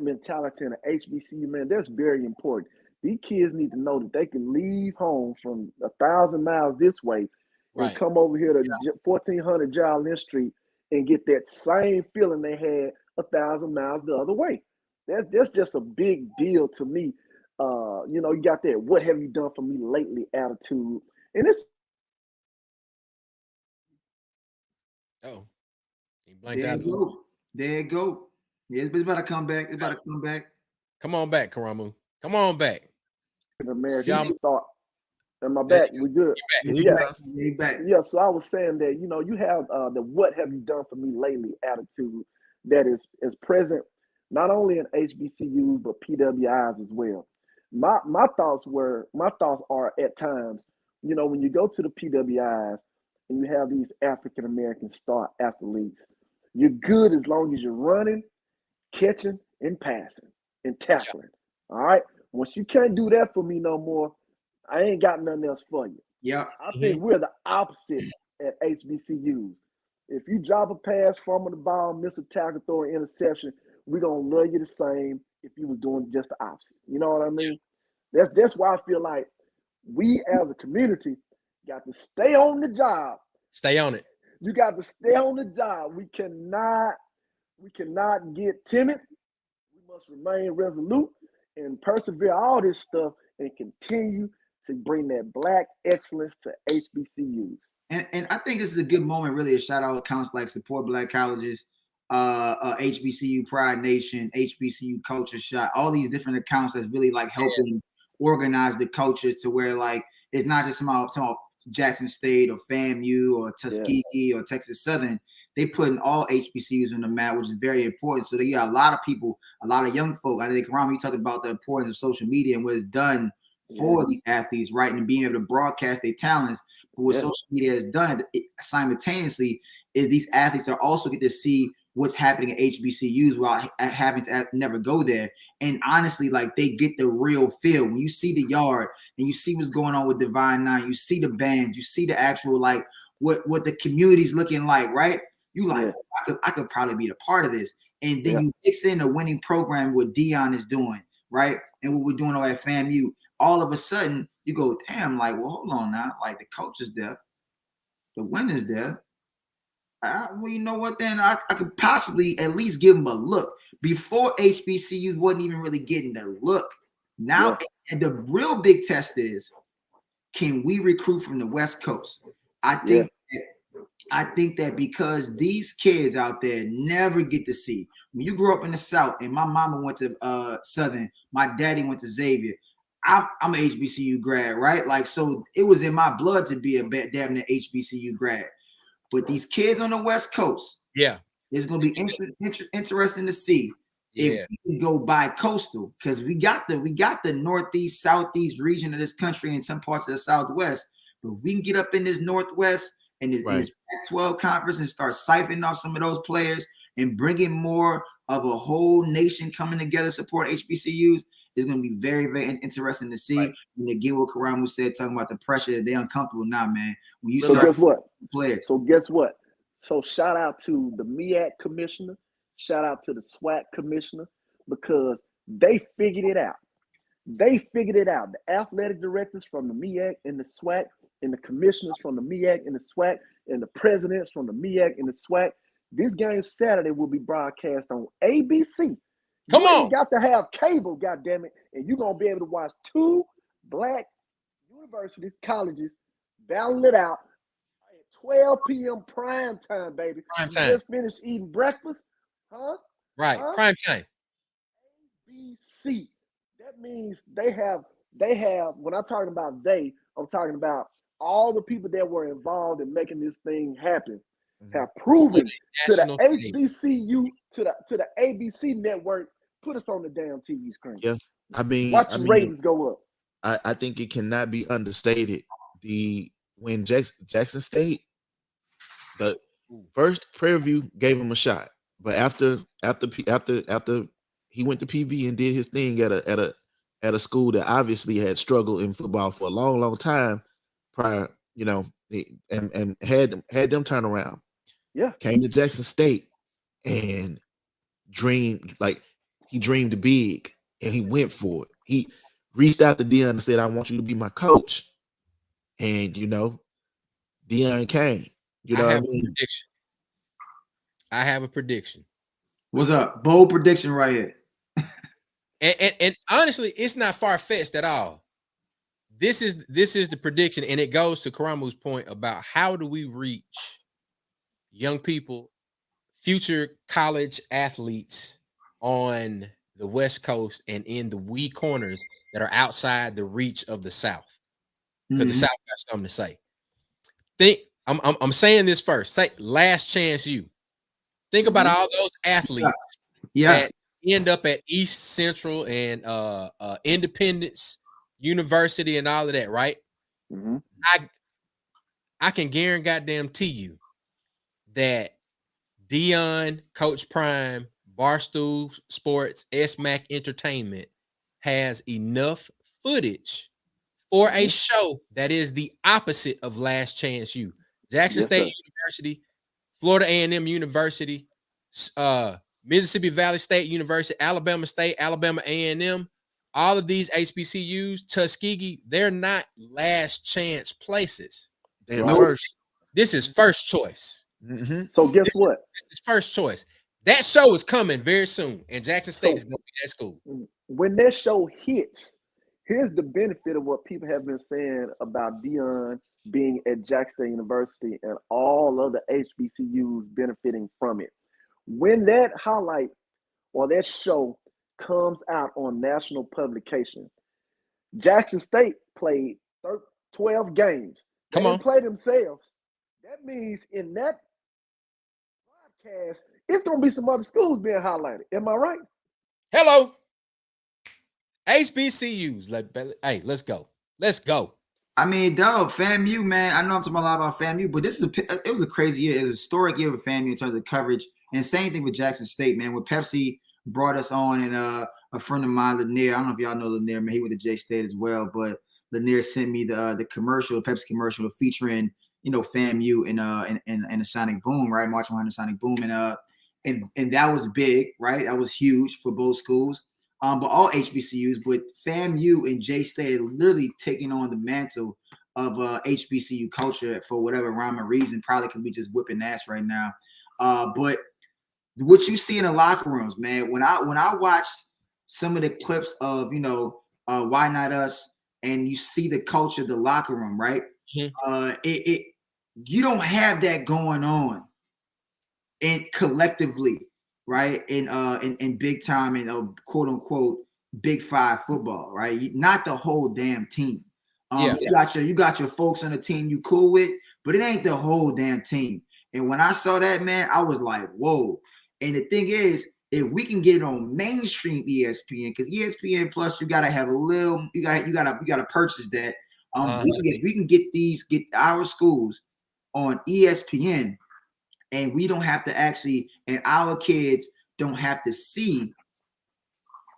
mentality in an HBCU, man, that's very important. These kids need to know that they can leave home from 1,000 miles this way and come over here to 1400 Jolin Street and get that same feeling they had 1,000 miles the other way. That's just a big deal to me. You got that "what have you done for me lately" attitude, and it's he blanked out. There you go. Yeah, it's about to come back. Come on back, Karamu. Come on back. An American start. Am I back? We good? You're back. Yeah. So I was saying that you have the "what have you done for me lately" attitude that is present not only in HBCUs but PWIs as well. My thoughts are at times, when you go to the PWIs and you have these African American star athletes, You're good as long as you're running, catching, and passing, and tackling. All right? Once you can't do that for me no more, I ain't got nothing else for you. Yeah. I think we're the opposite at HBCUs. If you drop a pass, fumble the ball, miss a tackle, throw an interception, we're going to love you the same if you was doing just the opposite. You know what I mean? That's why I feel like we as a community got to stay on the job. Stay on it. You got to stay on the job. We cannot get timid. We must remain resolute and persevere all this stuff and continue to bring that Black excellence to HBCUs. And I think this is a good moment, really, a shout out accounts like Support Black Colleges, HBCU Pride Nation, HBCU Culture Shot, all these different accounts that's really like helping organize the culture to where like it's not just about Jackson State or FAMU or Tuskegee or Texas Southern. They putting all HBCUs on the map, which is very important. So they got a lot of people, a lot of young folk. I think Karamo, you talked about the importance of social media and what it's done for these athletes, right? And being able to broadcast their talents. But what social media has done simultaneously is these athletes are also get to see what's happening at HBCUs while having to never go there. And honestly, like they get the real feel. When you see the yard and you see what's going on with Divine Nine, you see the bands, you see the actual like what the community's looking like, right? You like, I could probably be a part of this. And then you mix in a winning program, what Dion is doing, right? And what we're doing over at FAMU. All of a sudden, you go, damn, like, well, hold on now. Like, the coach is there. The winner's there. Well, you know what, then? I could possibly at least give them a look. Before HBCUs wasn't even really getting the look. Now, and the real big test is, can we recruit from the West Coast? I think that because these kids out there never get to see. When you grew up in the South, and my mama went to Southern, my daddy went to Xavier, I'm an HBCU grad, right? Like, so it was in my blood to be a damn near HBCU grad. But these kids on the West Coast, it's going to be interesting to see if we can go by-coastal, because we got the Northeast, Southeast region of this country and some parts of the Southwest. But we can get up in this Northwest and this Pac-12 conference and start siphoning off some of those players and bringing more of a whole nation coming together support HBCUs. It's going to be very, very interesting to see. And again, what Karamo said, talking about the pressure, they're uncomfortable now, man. When you guess what? Players. So guess what? So shout out to the MEAC commissioner. Shout out to the SWAC commissioner, because they figured it out. They figured it out. The athletic directors from the MEAC and the SWAC, and the commissioners from the MEAC and the SWAC, and the presidents from the MEAC and the SWAC. This game Saturday will be broadcast on ABC. Come on. You got to have cable, goddammit, and you're going to be able to watch two Black universities, colleges, battle it out at 12 p.m. prime time, baby. Prime time. You just finished eating breakfast, huh? Right, prime time. ABC. That means they have, when I'm talking about I'm talking about all the people that were involved in making this thing happen have proven to the HBCU, to the ABC network, put us on the damn TV screen. Yeah, I mean, watch ratings go up. I think it cannot be understated. When Jackson State, the first Prairie View gave him a shot, but after he went to PV and did his thing at a school that obviously had struggled in football for a long, long time prior, you know, and had them turn around. Yeah, came to Jackson State and dreamed big, and he went for it. He reached out to Dion and said, "I want you to be my coach." And you know, Dion came. You know what I mean? I have a prediction. What's up? Bold prediction right here. And honestly, it's not far-fetched at all. This is the prediction, and it goes to Karamu's point about how do we reach young people, future college athletes on the West Coast and in the wee corners that are outside the reach of the South. Because the South got something to say. I'm saying this first. Say last chance you. Think about all those athletes that end up at East Central and Independence University and all of that, right? I can guarantee you that Dion, Coach Prime, Barstool Sports, SMAC Entertainment has enough footage for a show that is the opposite of Last Chance U. Jackson State University, Florida A&M University, Mississippi Valley State University, Alabama State, Alabama A&M, all of these HBCUs, Tuskegee, they're not last chance places. They're first. This is first choice. Mm-hmm. So guess what? This is first choice. That show is coming very soon, and Jackson State is going to be that school. When that show hits, here's the benefit of what people have been saying about Dion being at Jackson State University and all other HBCUs benefiting from it. When that highlight or that show comes out on national publication, Jackson State played 12 games. They didn't play themselves. That means in that broadcast, it's going to be some other schools being highlighted. Am I right? Hello. HBCUs. Hey, let's go. Let's go. I mean, dog, FAMU, man. I know I'm talking a lot about FAMU, but it was a crazy year. It was a historic year with FAMU in terms of coverage. And same thing with Jackson State, man. When Pepsi brought us on, and a friend of mine, Lanier, I don't know if y'all know Lanier, man. He went to J State as well, but Lanier sent me the commercial, the Pepsi commercial, featuring FAMU and the Sonic Boom, right? Marching behind the Sonic Boom, and that was big, right? That was huge for both schools. But all HBCUs, but FAMU and J State are literally taking on the mantle of HBCU culture for whatever rhyme or reason, probably because we just whipping ass right now. But what you see in the locker rooms, man, when I watched some of the clips of Why Not Us, and you see the culture of the locker room, right? Mm-hmm. You don't have that going on, and collectively. Right, in big time and quote unquote Big Five football, right? Not the whole damn team. You got your folks on the team you cool with, but it ain't the whole damn team. And when I saw that, man, I was like, whoa. And the thing is, if we can get it on mainstream ESPN, because ESPN Plus, you gotta have a little, you gotta purchase that. If we can get our schools on ESPN. And we don't have to and our kids don't have to see,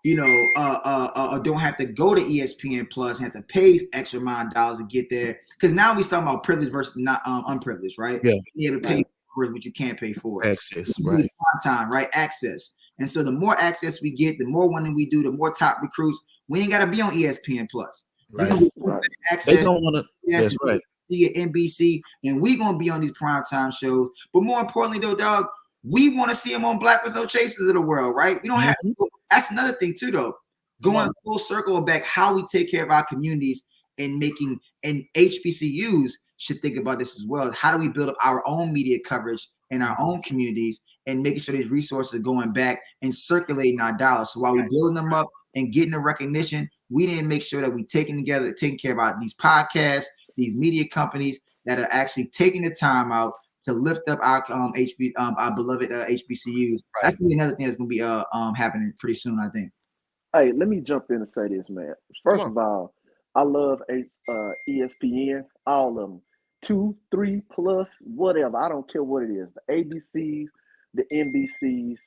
or don't have to go to ESPN Plus and have to pay extra amount of dollars to get there. Because now we talking about privileged versus not unprivileged, right? Yeah. You have to pay for it, but you can't pay for it. Access, right? Time, right? Access. And so the more access we get, the more winning we do, the more top recruits. We ain't got to be on ESPN Plus. Right. Access. They don't want to. That's right. At NBC, and we're gonna be on these primetime shows. But more importantly, though, dog, we want to see them on Black with No Chasers of the world, right? We don't have to. That's another thing too, though. Going full circle back how we take care of our communities and HBCUs should think about this as well. How do we build up our own media coverage in our own communities and making sure these resources are going back and circulating our dollars? So while we're building them up and getting the recognition, we didn't make sure that we taking care of these podcasts, these media companies that are actually taking the time out to lift up our our beloved HBCUs. Right. That's gonna be another thing that's gonna be happening pretty soon, I think. Hey, let me jump in and say this, man. First of all, I love ESPN, all of them, 2, 3 plus, whatever. I don't care what it is. The ABCs, the NBCs,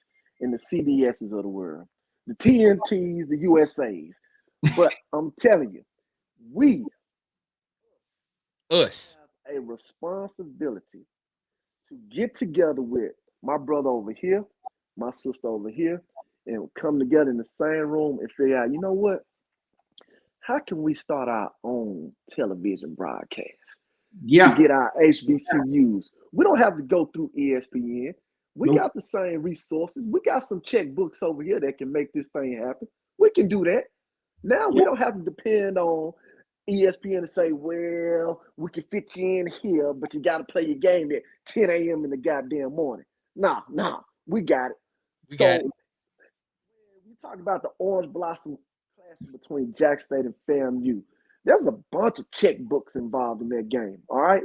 and the CBSs of the world, the TNTs, the USAs. But I'm telling you, we have a responsibility to get together with my brother over here, my sister over here, and come together in the same room and figure out, you know what? How can we start our own television broadcast to get our HBCUs? We don't have to go through ESPN. We got the same resources. We got some checkbooks over here that can make this thing happen. We can do that. Now we don't have to depend on ESPN to say, well, we can fit you in here, but you got to play your game at 10 a.m. in the goddamn morning. No, we got it. We talk about the Orange Blossom Classic between Jackson State and FAMU. There's a bunch of checkbooks involved in that game, all right?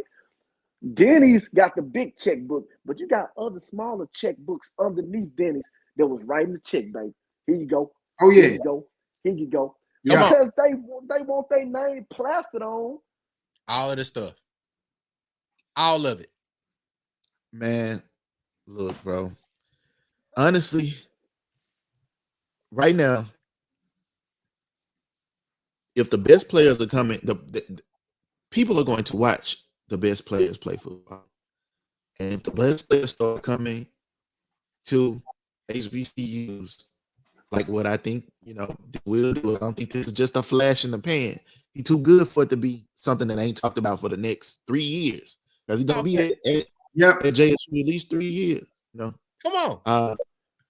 Denny's got the big checkbook, but you got other smaller checkbooks underneath Denny's that was writing the check, baby. Here you go. Oh, yeah. Here you go. Yeah. Because they want their name plastered on all of the stuff. All of it. Man, Look, bro. Honestly, right now, if the best players are coming, the people are going to watch the best players play football. And if the best players start coming to HBCUs, like what I think, we'll do. I don't think this is just a flash in the pan. He's too good for it to be something that ain't talked about for the next 3 years. Because he's gonna be at JSU at least 3 years. Come on.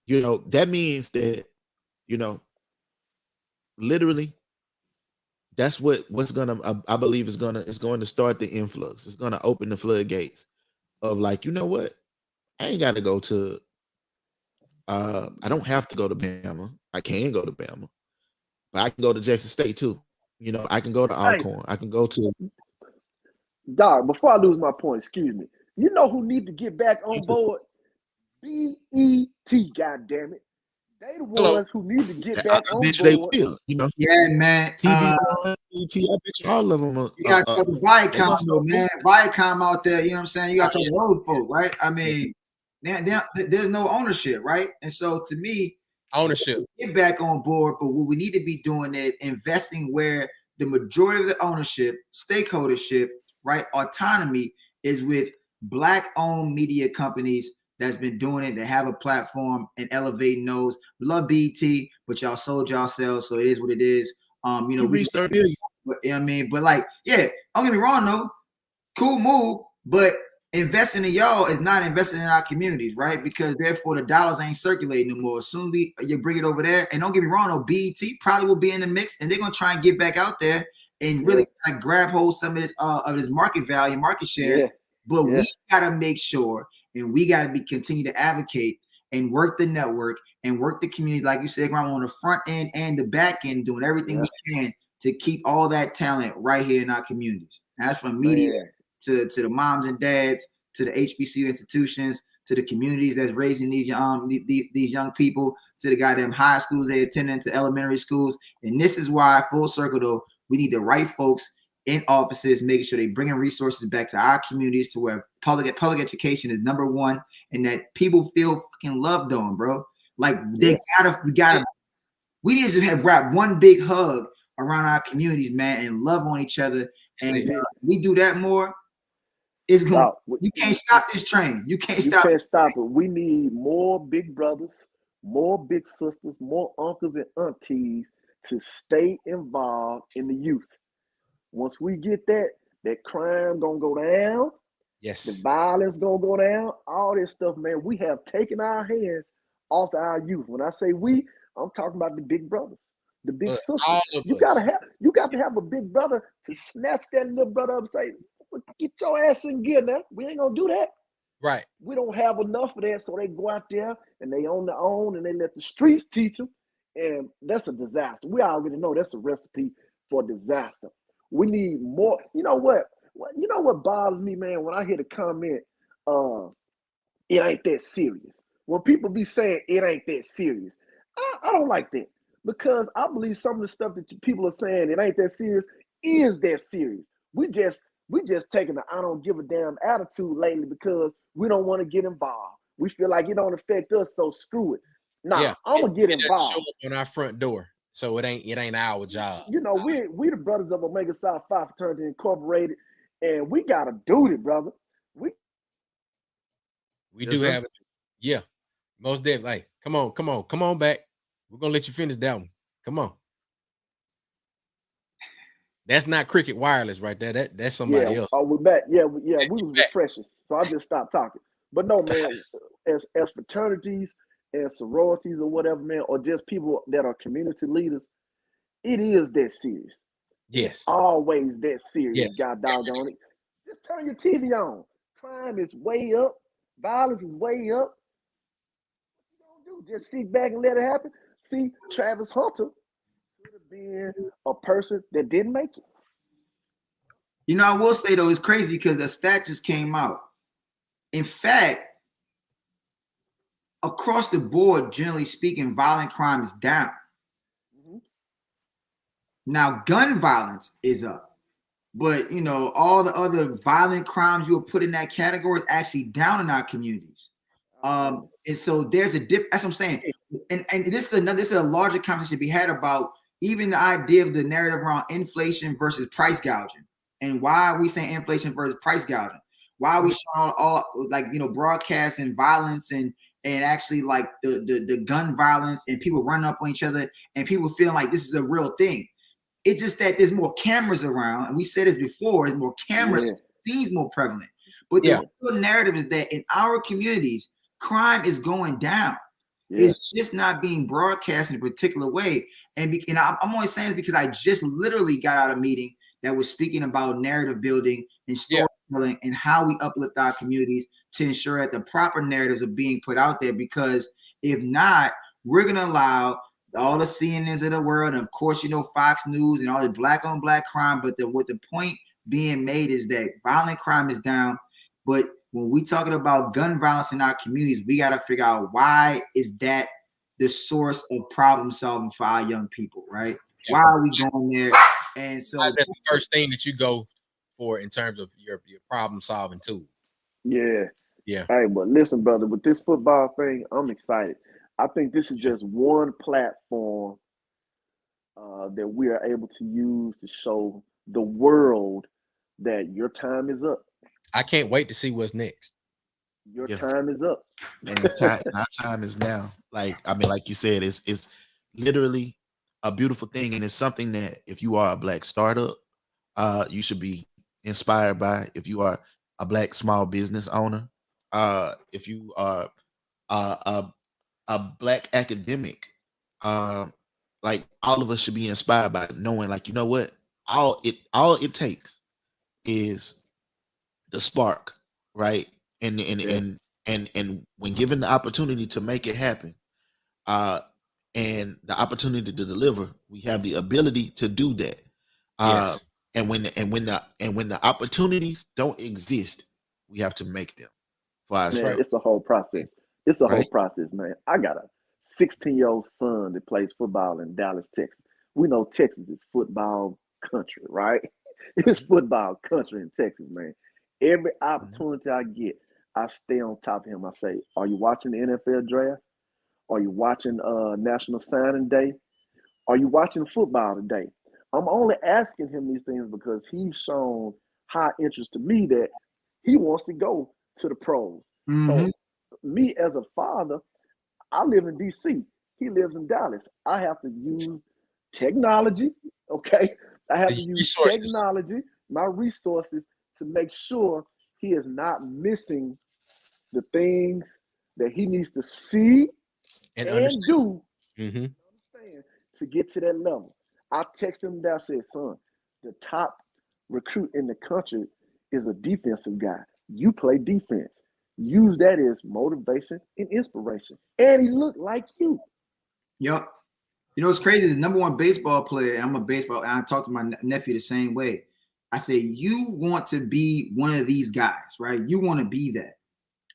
That means that, literally, that's what's gonna I believe is going to start the influx. It's gonna open the floodgates of like, you know what? I ain't gotta go to I don't have to go to Bama. I can go to Bama, but I can go to Jackson State too. I can go to Alcorn. I can go to Dog, before I lose my point, excuse me. You know who need to get back on board? BET, goddammit. They the ones who need to get back on board. They will, Yeah, man. TV, BET, I bet you all of them are. You got to talk to Viacom, though, man. Viacom out there, you know what I'm saying? You got to talk to those folks, right? I mean, there's no ownership, right? And so to me, ownership, get back on board, but what we need to be doing is investing where the majority of the ownership, stakeholdership, right, autonomy is with Black-owned media companies that's been doing it, that have a platform and elevating those. We love BET, but y'all sold yourselves, so it is what it is. We reached 30 million. But, you know what I mean? But like, yeah, don't get me wrong though. Cool move, but investing in y'all is not investing in our communities, right? Because therefore the dollars ain't circulating no more. As soon as you bring it over there, and don't get me wrong though, BET probably will be in the mix, and they're gonna try and get back out there and really like grab hold some of this market value, market shares. Yeah. But we gotta make sure, and we gotta continue to advocate and work the network and work the community, like you said, on the front end and the back end, doing everything we can to keep all that talent right here in our communities. And that's from media to the moms and dads, to the HBCU institutions, to the communities that's raising these young people, to the goddamn high schools they attending, to elementary schools. And this is why, full circle though, we need the right folks in offices, making sure they bringing resources back to our communities, to where public education is number one, and that people feel fucking loved on, bro. Like we need to have wrap one big hug around our communities, man, and love on each other. And we do that more. It's going. You can't stop this train. You can't stop it. We need more big brothers, more big sisters, more uncles and aunties to stay involved in the youth. Once we get that crime gonna go down. Yes. The violence gonna go down. All this stuff, man. We have taken our hands off of our youth. When I say we, I'm talking about the big brothers, the big sisters. You got to have a big brother to snatch that little brother up and say, "Get your ass in gear now. We ain't gonna do that." Right. We don't have enough of that, so they go out there and they on their own and they let the streets teach them, and that's a disaster. We already know that's a recipe for disaster. We need more. You know what? You know what bothers me, man? When I hear the comment, it ain't that serious. When people be saying it ain't that serious, I don't like that, because I believe some of the stuff that people are saying it ain't that serious is that serious. We just taking the I don't give a damn attitude lately because we don't want to get involved. We feel like it don't affect us, so screw it. Nah, I'm gonna get involved. Show up on our front door, so it ain't our job. You know, we the brothers of Omega Psi Phi Fraternity Incorporated, and we got a duty, brother. We do have it. Yeah, most definitely. Hey, come on back. We're gonna let you finish that one. Come on. That's not Cricket Wireless right there. That's somebody else. Oh, we're back. We was refreshing, so I just stopped talking. But no, man, as fraternities and sororities or whatever, man, or just people that are community leaders, it is that serious. Yes. It's always that serious. Yes. God doggone it. Just turn your TV on. Crime is way up. Violence is way up. What you gonna do? Just sit back and let it happen? See, Travis Hunter could have been a person that didn't make it. You know, I will say though, it's crazy because the stat just came out. In fact, across the board, generally speaking, violent crime is down. Mm-hmm. Now, gun violence is up, but you know, all the other violent crimes you would put in that category is actually down in our communities. And so there's a difference. That's what I'm saying. And this is a larger conversation to be had about even the idea of the narrative around inflation versus price gouging. And why are we saying inflation versus price gouging? Why are we showing all like, you know, broadcasting violence and actually like the gun violence and people running up on each other and people feeling like this is a real thing? It's just that there's more cameras around, and we said this before, there's more cameras, seems more prevalent. But the real narrative is that in our communities, crime is going down. It's just not being broadcast in a particular way. And I'm only saying this because I just literally got out of a meeting that was speaking about narrative building and storytelling and how we uplift our communities to ensure that the proper narratives are being put out there. Because if not, we're going to allow all the CNNs of the world, and of course, you know, Fox News and all the black on black crime. But what the point being made is that violent crime is down. But when we talking about gun violence in our communities, we got to figure out why is that the source of problem solving for our young people, right? Why are we going there? And so that's the first thing that you go for in terms of your problem solving tool. Yeah. Yeah. Hey, but listen, brother, with this football thing, I'm excited. I think this is just one platform that we are able to use to show the world that your time is up. I can't wait to see what's next. Your time is up. And our time is now. Like, I mean, like you said, it's literally a beautiful thing. And it's something that if you are a black startup, you should be inspired by. If you are a black small business owner, if you are a black academic, like all of us should be inspired by knowing, like, you know what, all it takes is the spark, right? And when given the opportunity to make it happen, and the opportunity to deliver, we have the ability to do that. And when the opportunities don't exist, we have to make them. Man, it's a whole process. It's a whole process, man. I got a 16-year-old son that plays football in Dallas, Texas. We know Texas is football country, right? It's football country in Texas, man. Every opportunity I get, I stay on top of him. I say, are you watching the NFL draft? Are you watching National Signing Day? Are you watching football today? I'm only asking him these things because he's shown high interest to me that he wants to go to the pros. So me as a father, I live in DC. He lives in Dallas. I have to use technology, okay? I have to use technology, my resources, to make sure he is not missing the things that he needs to see and do to get to that level. I texted him that, I said, son, the top recruit in the country is a defensive guy. You play defense. Use that as motivation and inspiration. And he looked like you. Yep. You know, it's crazy. The number one baseball player, and I'm a baseball, and I talked to my nephew the same way. I said, you want to be one of these guys, right? You want to be that.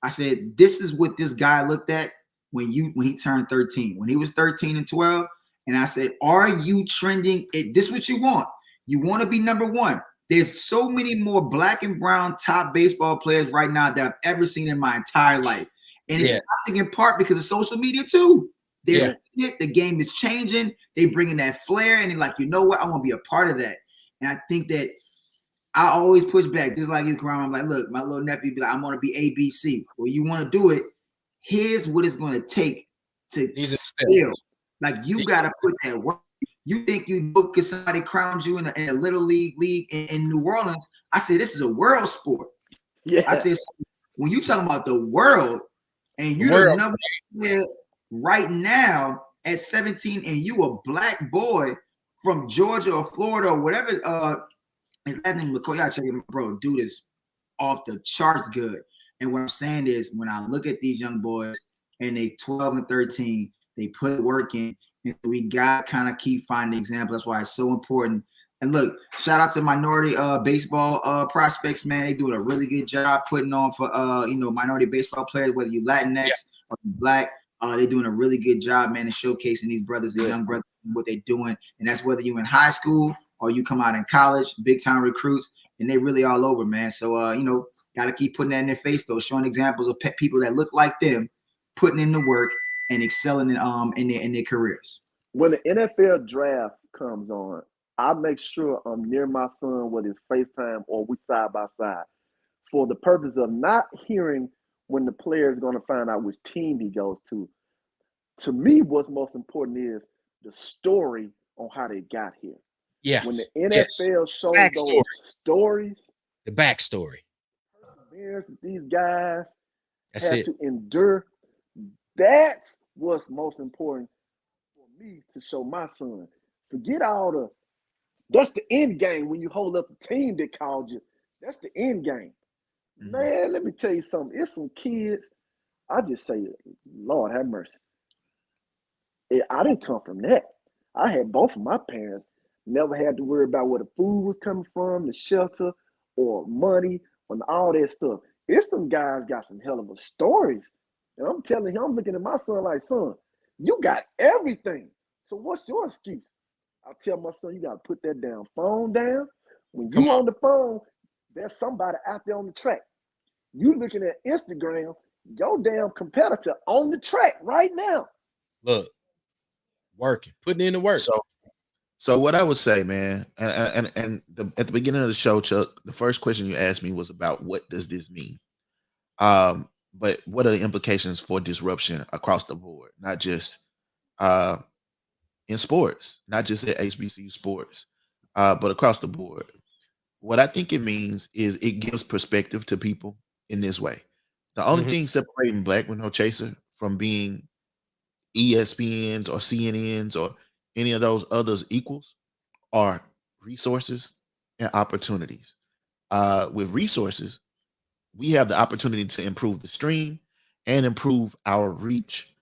I said, this is what this guy looked at when he turned 13. When he was 13 and 12, and I said, are you trending? This is what you want. You want to be number one. There's so many more black and brown top baseball players right now that I've ever seen in my entire life. And it's nothing in part because of social media too. The game is changing. They bring in that flair and they're like, you know what? I want to be a part of that. And I think that I always push back. Just like you, Karam, I'm like, look, my little nephew be like, I want to be ABC. Well, you want to do it. Here's what it's going to take to scale. Like, you got to put that work. You think you know because somebody crowned you in a little league in New Orleans. I said, this is a world sport. Yeah. I said, so when you talking about the world and you're the number one player right now at 17 and you a black boy from Georgia or Florida or whatever, his last name McCoy, y'all check him, bro, dude is off the charts good. And what I'm saying is when I look at these young boys and they 12 and 13, they put work in. And we got to kind of keep finding examples. That's why it's so important. And look, shout out to minority baseball prospects, man. They doing a really good job putting on for minority baseball players, whether you Latinx or Black. They're doing a really good job, man, in showcasing these brothers and young brothers and what they're doing. And that's whether you in high school or you come out in college, big time recruits, and they really all over, man. So Got to keep putting that in their face, though, showing examples of people that look like them, putting in the work and excelling in their careers. When the NFL draft comes on, I make sure I'm near my son, whether it's FaceTime or we side by side, for the purpose of not hearing when the player is going to find out which team he goes to. To me, what's most important is the story on how they got here. Yeah. When the NFL shows those stories, the backstory, perseverance that these guys had to endure, that's what's most important for me to show my son. Forget all that's the end game when you hold up the team that called you. That's the end game. Mm-hmm. Man, let me tell you something. It's some kids, I just say, Lord have mercy. I didn't come from that. I had both of my parents. Never had to worry about where the food was coming from, the shelter, or money, and all that stuff. It's some guys got some hell of a stories. And I'm telling him, I'm looking at my son like, son, you got everything. So what's your excuse? I tell my son, you got to put that damn phone down. When you on the phone, there's somebody out there on the track. You looking at Instagram, your damn competitor on the track right now. Look, working, putting in the work. So what I would say, man, and at the beginning of the show, Chuck, the first question you asked me was about what does this mean? But what are the implications for disruption across the board, not just in sports, not just at HBCU sports, but across the board. What I think it means is it gives perspective to people in this way. The only thing separating Black with No Chaser from being ESPNs or CNNs or any of those others equals are resources and opportunities. With resources, we have the opportunity to improve the stream and improve our reach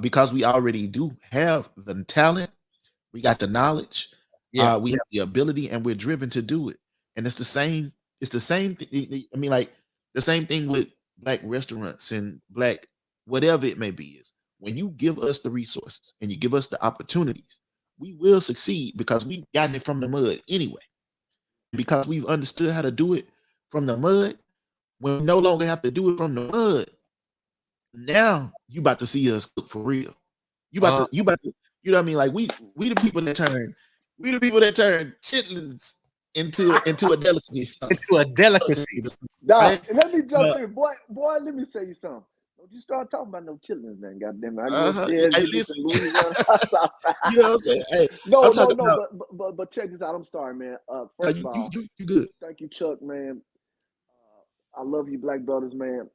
because we already do have the talent, we got the knowledge, we have the ability, and we're driven to do it. And it's the same. It's the same thing. I mean, like the same thing with Black restaurants and Black whatever it may be. Is when you give us the resources and you give us the opportunities, we will succeed because we've gotten it from the mud anyway. Because we've understood how to do it from the mud, when we no longer have to do it from the mud, now you about to see us cook for real. You about to, you know what I mean? Like we the people that turn chitlins into a delicacy. Into a delicacy. Right? And let me jump in. Boy, let me say you something. Don't you start talking about no chitlins, man. Goddamn it. Hey, listen. You know what I'm saying? Hey, but check this out. I'm sorry, man. First of all, you good. Thank you, Chuck, man. I love you, Black brothers, man.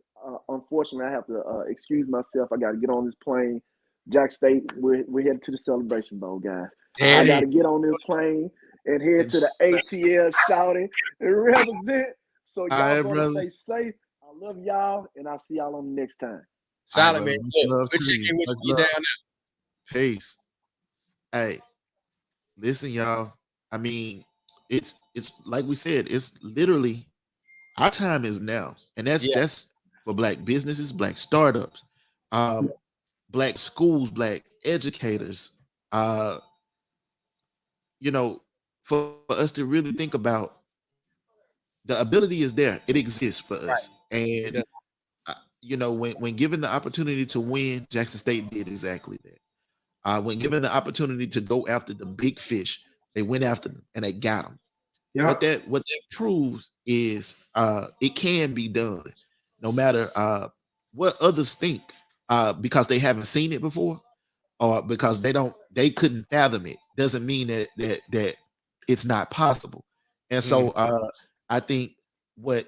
Unfortunately, I have to excuse myself. I got to get on this plane. Jackson State, we're headed to the Celebration Bowl, guys. I got to get on this plane and head to the ATL shouting and represent. So y'all gonna stay safe. I love y'all, and I'll see y'all on the next time. Solid, man. We're checking with you down there. Peace. Hey, listen, y'all. I mean, it's like we said, it's literally our time is now, and that's for Black businesses, Black startups, Black schools, Black educators. You know, for us to really think about the ability is there; it exists for us, and you know, when given the opportunity to win, Jackson State did exactly that. When given the opportunity to go after the big fish, they went after them and they got them. Yeah. What that proves is it can be done, no matter what others think, because they haven't seen it before, or because they couldn't fathom it. Doesn't mean that it's not possible. And so I think what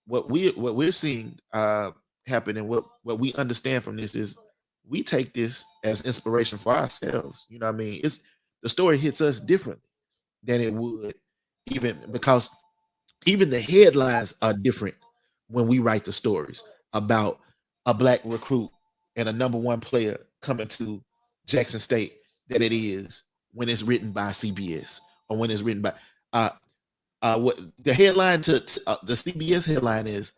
we're seeing happen and what we understand from this is we take this as inspiration for ourselves. You know what I mean? The story hits us differently than it would, even because even the headlines are different when we write the stories about a Black recruit and a #1 player coming to Jackson State that it is when it's written by CBS or when it's written by what the headline to the CBS headline is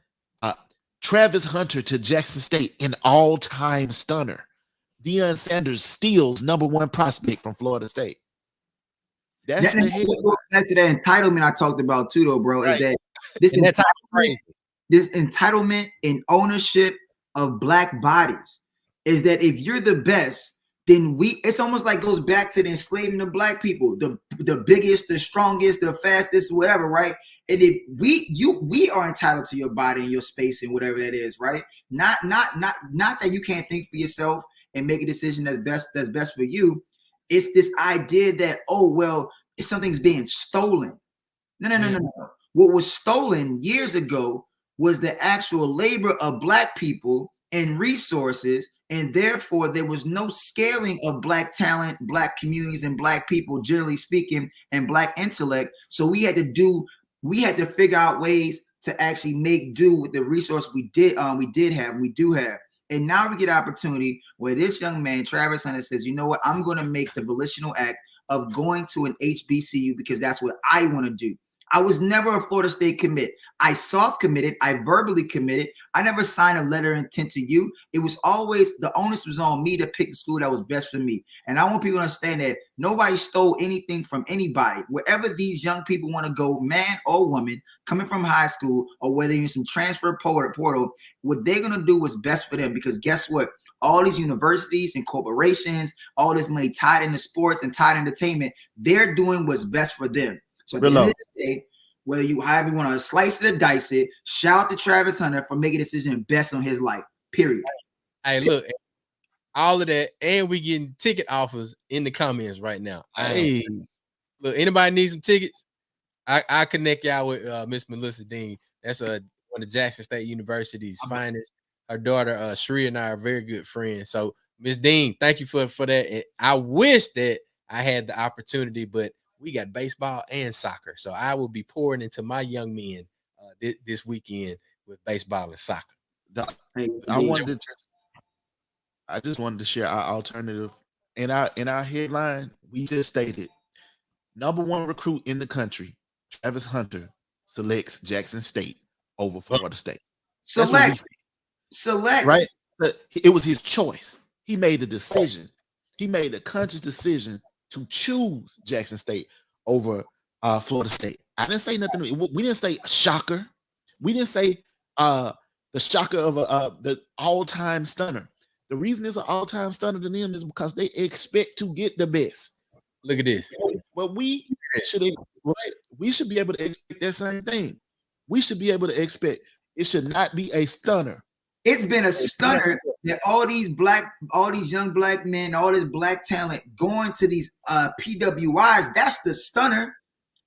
Travis Hunter to Jackson State, an all-time stunner. Deion Sanders steals #1 prospect from Florida State. That's the the entitlement I talked about too, though, bro. Right. Is that this is this entitlement and ownership of black bodies is that if you're the best, then it's almost like goes back to the enslavement of black people, the biggest, the strongest, the fastest, whatever, right? And if we are entitled to your body and your space and whatever that is, right? Not that you can't think for yourself and make a decision that's best for you. It's this idea that, oh, well, something's being stolen. No. What was stolen years ago was the actual labor of black people and resources, and therefore there was no scaling of black talent, black communities, and black people, generally speaking, and black intellect. So we had to figure out ways to actually make do with the resource we do have. And now we get an opportunity where this young man, Travis Hunter, says, you know what, I'm going to make the volitional act of going to an HBCU because that's what I want to do. I was never a Florida State commit. I soft committed. I verbally committed. I never signed a letter of intent to you. It was always, the onus was on me to pick the school that was best for me. And I want people to understand that nobody stole anything from anybody. Wherever these young people want to go, man or woman, coming from high school, or whether you're in some transfer portal, what they're going to do was best for them. Because guess what? All these universities and corporations, all this money tied into sports and tied entertainment, they're doing what's best for them. So at the end of the day, whether however you want to slice it or dice it, shout out to Travis Hunter for making a decision best on his life. Period. Hey, look, all of that, and we getting ticket offers in the comments right now. Hey, look, anybody need some tickets? I connect y'all with Miss Melissa Dean. That's one of Jackson State University's finest. Her daughter, Shri, and I are very good friends. So, Miss Dean, thank you for that. And I wish that I had the opportunity, but we got baseball and soccer. So I will be pouring into my young men this weekend with baseball and soccer. I just wanted to share our alternative. In our headline, we just stated #1 recruit in the country, Travis Hunter, selects Jackson State over Florida State. Select. Right? It was his choice. He made the decision. He made a conscious decision to choose Jackson State over Florida State. I didn't say nothing. We didn't say shocker. We didn't say the shocker of the all-time stunner. The reason it's an all-time stunner to them is because they expect to get the best. Look at this. Well, we should be able to expect that same thing. We should be able to expect it should not be a stunner. It's been a stunner that all these young black men, all this black talent going to these PWIs. That's the stunner.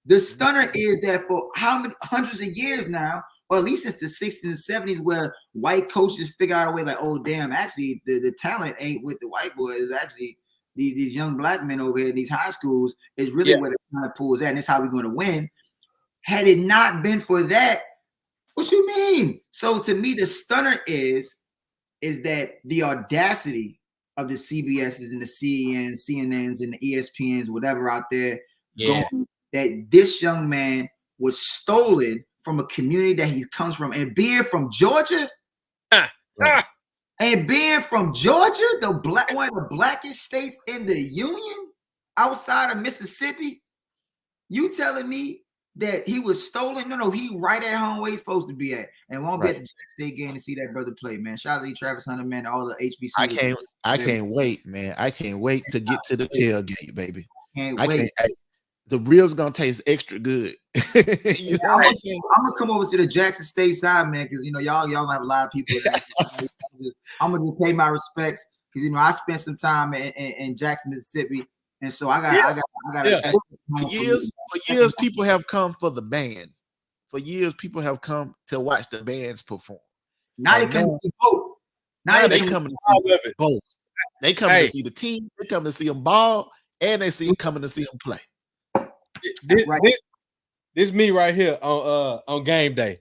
The stunner is that for how many hundreds of years now, or at least since the 60s and 70s, where white coaches figure out a way like, oh damn, actually the talent ain't with the white boys. Actually, these young black men over here in these high schools is really where the talent pool is at, and that's how we're going to win. Had it not been for that, what you mean? So to me, the stunner is that the audacity of the CBSs and the CNNs and the ESPNs, whatever out there, that this young man was stolen from a community that he comes from, and being from Georgia, and being from Georgia, one of the blackest states in the union, outside of Mississippi, you telling me that he was stolen? No, he right at home where he's supposed to be at, and won't be at the Jackson State game to see that brother play, man. Shout out to Travis Hunter, man. All the HBCUs. I can't wait, man. I can't wait to get to the tailgate, baby. Can't wait. The ribs gonna taste extra good. You know what I'm saying? I'm gonna come over to the Jackson State side, man, because y'all have a lot of people. I'm gonna pay my respects because I spent some time in Jackson, Mississippi. And so I got For years, people have come for the band. For years, people have come to watch the bands perform. Now they come to see both. Now they coming to see both. They coming to see the team. They coming to see them ball, and they coming to see them play. This me right here on game day.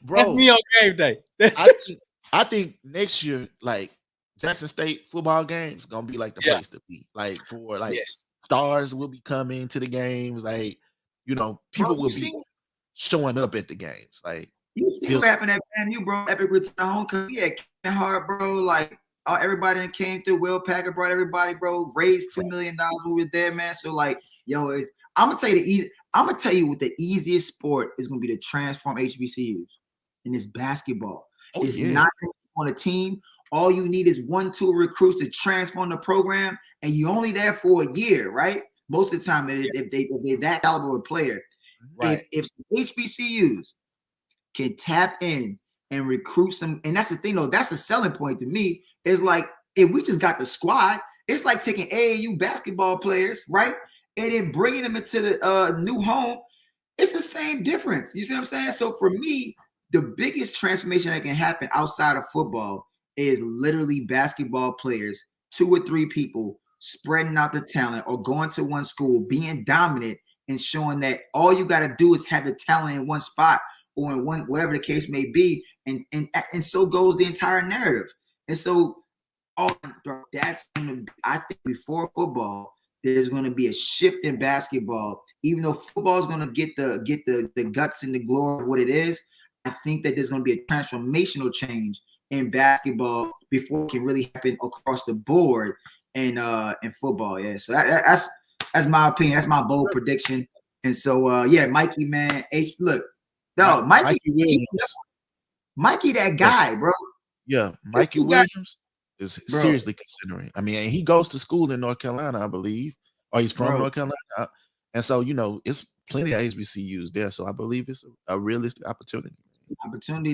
Bro, that's me on game day. I think next year, like Jackson State football games, gonna be like the place to be. Like for stars will be coming to the games. Like people will be showing up at the games. Like you see what happened at FAMU, bro. Epic return homecoming. Yeah, Kevin Hart, bro. Like everybody that came through. Will Packer brought everybody, bro. Raised $2 million when we were there, man. So like, yo, I'm gonna tell you what the easiest sport is gonna be to transform HBCUs, and it's basketball. It's not on a team. All you need is 1-2 recruits to transform the program, and you're only there for a year, right? Most of the time, if they're that caliber of player, right? If HBCUs can tap in and recruit some, and that's the thing, though. That's a selling point to me. Is like if we just got the squad, it's like taking AAU basketball players, right, and then bringing them into the new home. It's the same difference. You see what I'm saying? So for me, the biggest transformation that can happen outside of football is literally basketball players, 2 or 3 people spreading out the talent or going to one school, being dominant and showing that all you got to do is have the talent in one spot or in one, whatever the case may be. And so goes the entire narrative. And so that's going to be, I think before football, there's going to be a shift in basketball. Even though football is going to get the guts and the glory of what it is, I think that there's going to be a transformational change in basketball before it can really happen across the board in football. Yeah, so that's my opinion. That's my bold prediction. And so yeah, Mikey, man, Mikey Williams, Mikey, that guy, bro. Yeah, Mikey Williams is seriously considering. I mean, he goes to school in North Carolina, I believe, or he's from North Carolina, and so it's plenty of HBCUs there. So I believe it's a realistic opportunity.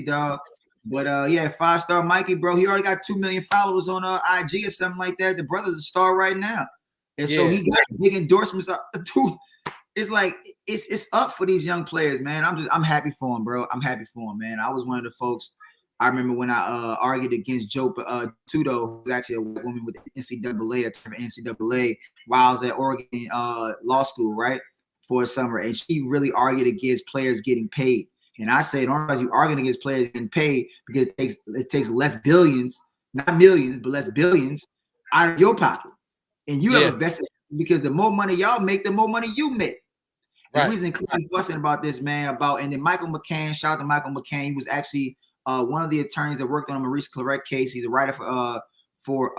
Dog. But yeah, 5-star Mikey, bro. He already got 2 million followers on IG or something like that. The brother's a star right now, and so he got big endorsements. Dude, it's like it's up for these young players, man. I'm happy for him, bro. I'm happy for him, man. I was one of the folks. I remember when I argued against Joe Tudo, who's actually a woman with the NCAA, while I was at Oregon Law School, right, for a summer, and she really argued against players getting paid. And I said, don't you arguing against players getting paid because it takes less billions, not millions, but less billions out of your pocket. And you have invested because the more money y'all make, the more money you make. Right. The reason Cleveland fussing about this, man, and then Michael McCain, shout out to Michael McCain. He was actually one of the attorneys that worked on a Maurice Claret case. He's a writer for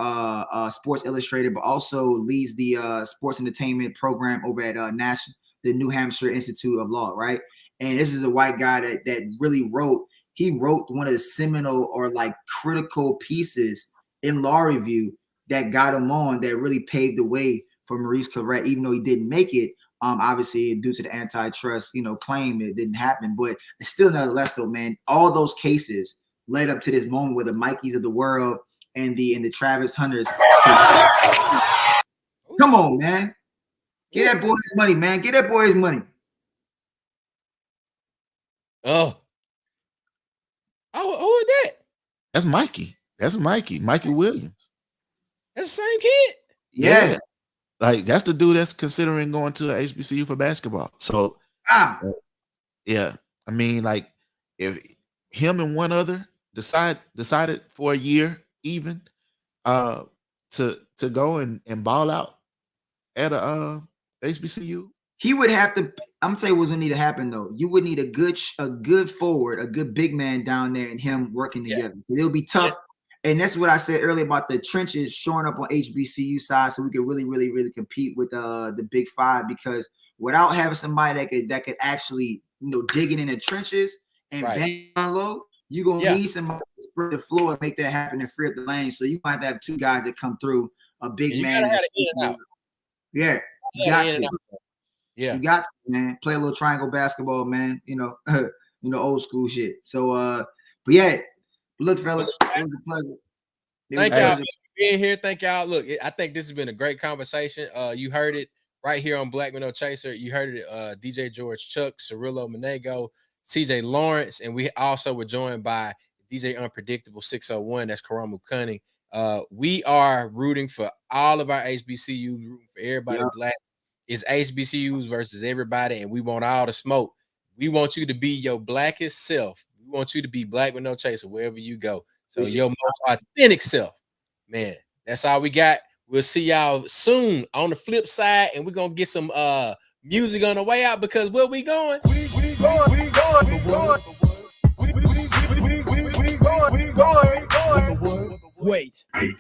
Sports Illustrated, but also leads the sports entertainment program over at the New Hampshire Institute of Law, right? And this is a white guy that really wrote one of the seminal or like critical pieces in law review that got him on, that really paved the way for Maurice Claret, even though he didn't make it. Obviously due to the antitrust, claim it didn't happen, but it's still nonetheless though, man, all those cases led up to this moment where the Mikeys of the world and the Travis Hunters. Come on, man. Get that boy his money, man. Get that boy his money. Oh, who is that? That's Mikey. That's Mikey Williams. That's the same kid. Yeah. Like that's the dude that's considering going to a HBCU for basketball. So yeah, I mean, like if him and one other decided for a year even to go and ball out at a HBCU, he would have to. I'm saying what's gonna need to happen though. You would need a good forward, a good big man down there, and him working together. It'll be tough. And that's what I said earlier about the trenches showing up on HBCU side, so we could really, really, really compete with the Big Five. Because without having somebody that could actually, digging in the trenches and bang on low, you're gonna need somebody to spread the floor and make that happen and free up the lane. So you might have to have 2 guys that come through, a big man. Yeah, you got to. Yeah, you got to, man. Play a little triangle basketball, man. Old school shit. So, but yeah. Look, fellas, it was a pleasure. Thank y'all for being here. Thank y'all. Look, I think this has been a great conversation. You heard it right here on Black with No Chaser. You heard it, DJ George Chuck, Cirillo Monego, CJ Lawrence, and we also were joined by DJ Unpredictable 601. That's Karamu Cunning. We are rooting for all of our HBCUs, rooting for everybody black. It's HBCUs versus everybody, and we want all the smoke. We want you to be your blackest self. We want you to be Black with No Chaser wherever you go. So your most authentic self, man. That's all we got. We'll see y'all soon on the flip side, and we're gonna get some music on the way out because where we going? We going. Wait. Hey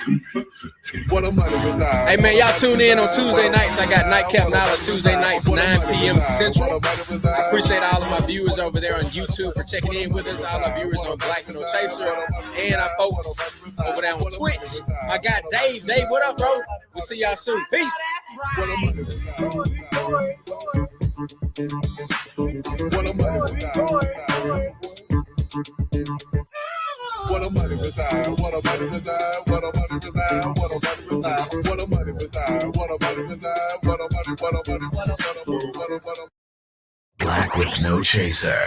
man, y'all tune in on Tuesday nights. I got Nightcap Knowledge Tuesday nights, 9 p.m. Central. I appreciate all of my viewers over there on YouTube for checking in with us. All our viewers on Black with No Chaser, and our folks over there on Twitch. I got Dave. Dave, what up, bro? We'll see y'all soon. Peace. What a money reside, what a money reside, what a money reside, what a money reside, what a money reside, what a money reside, what a money, what a money, what a money, what a money. Black with No Chaser.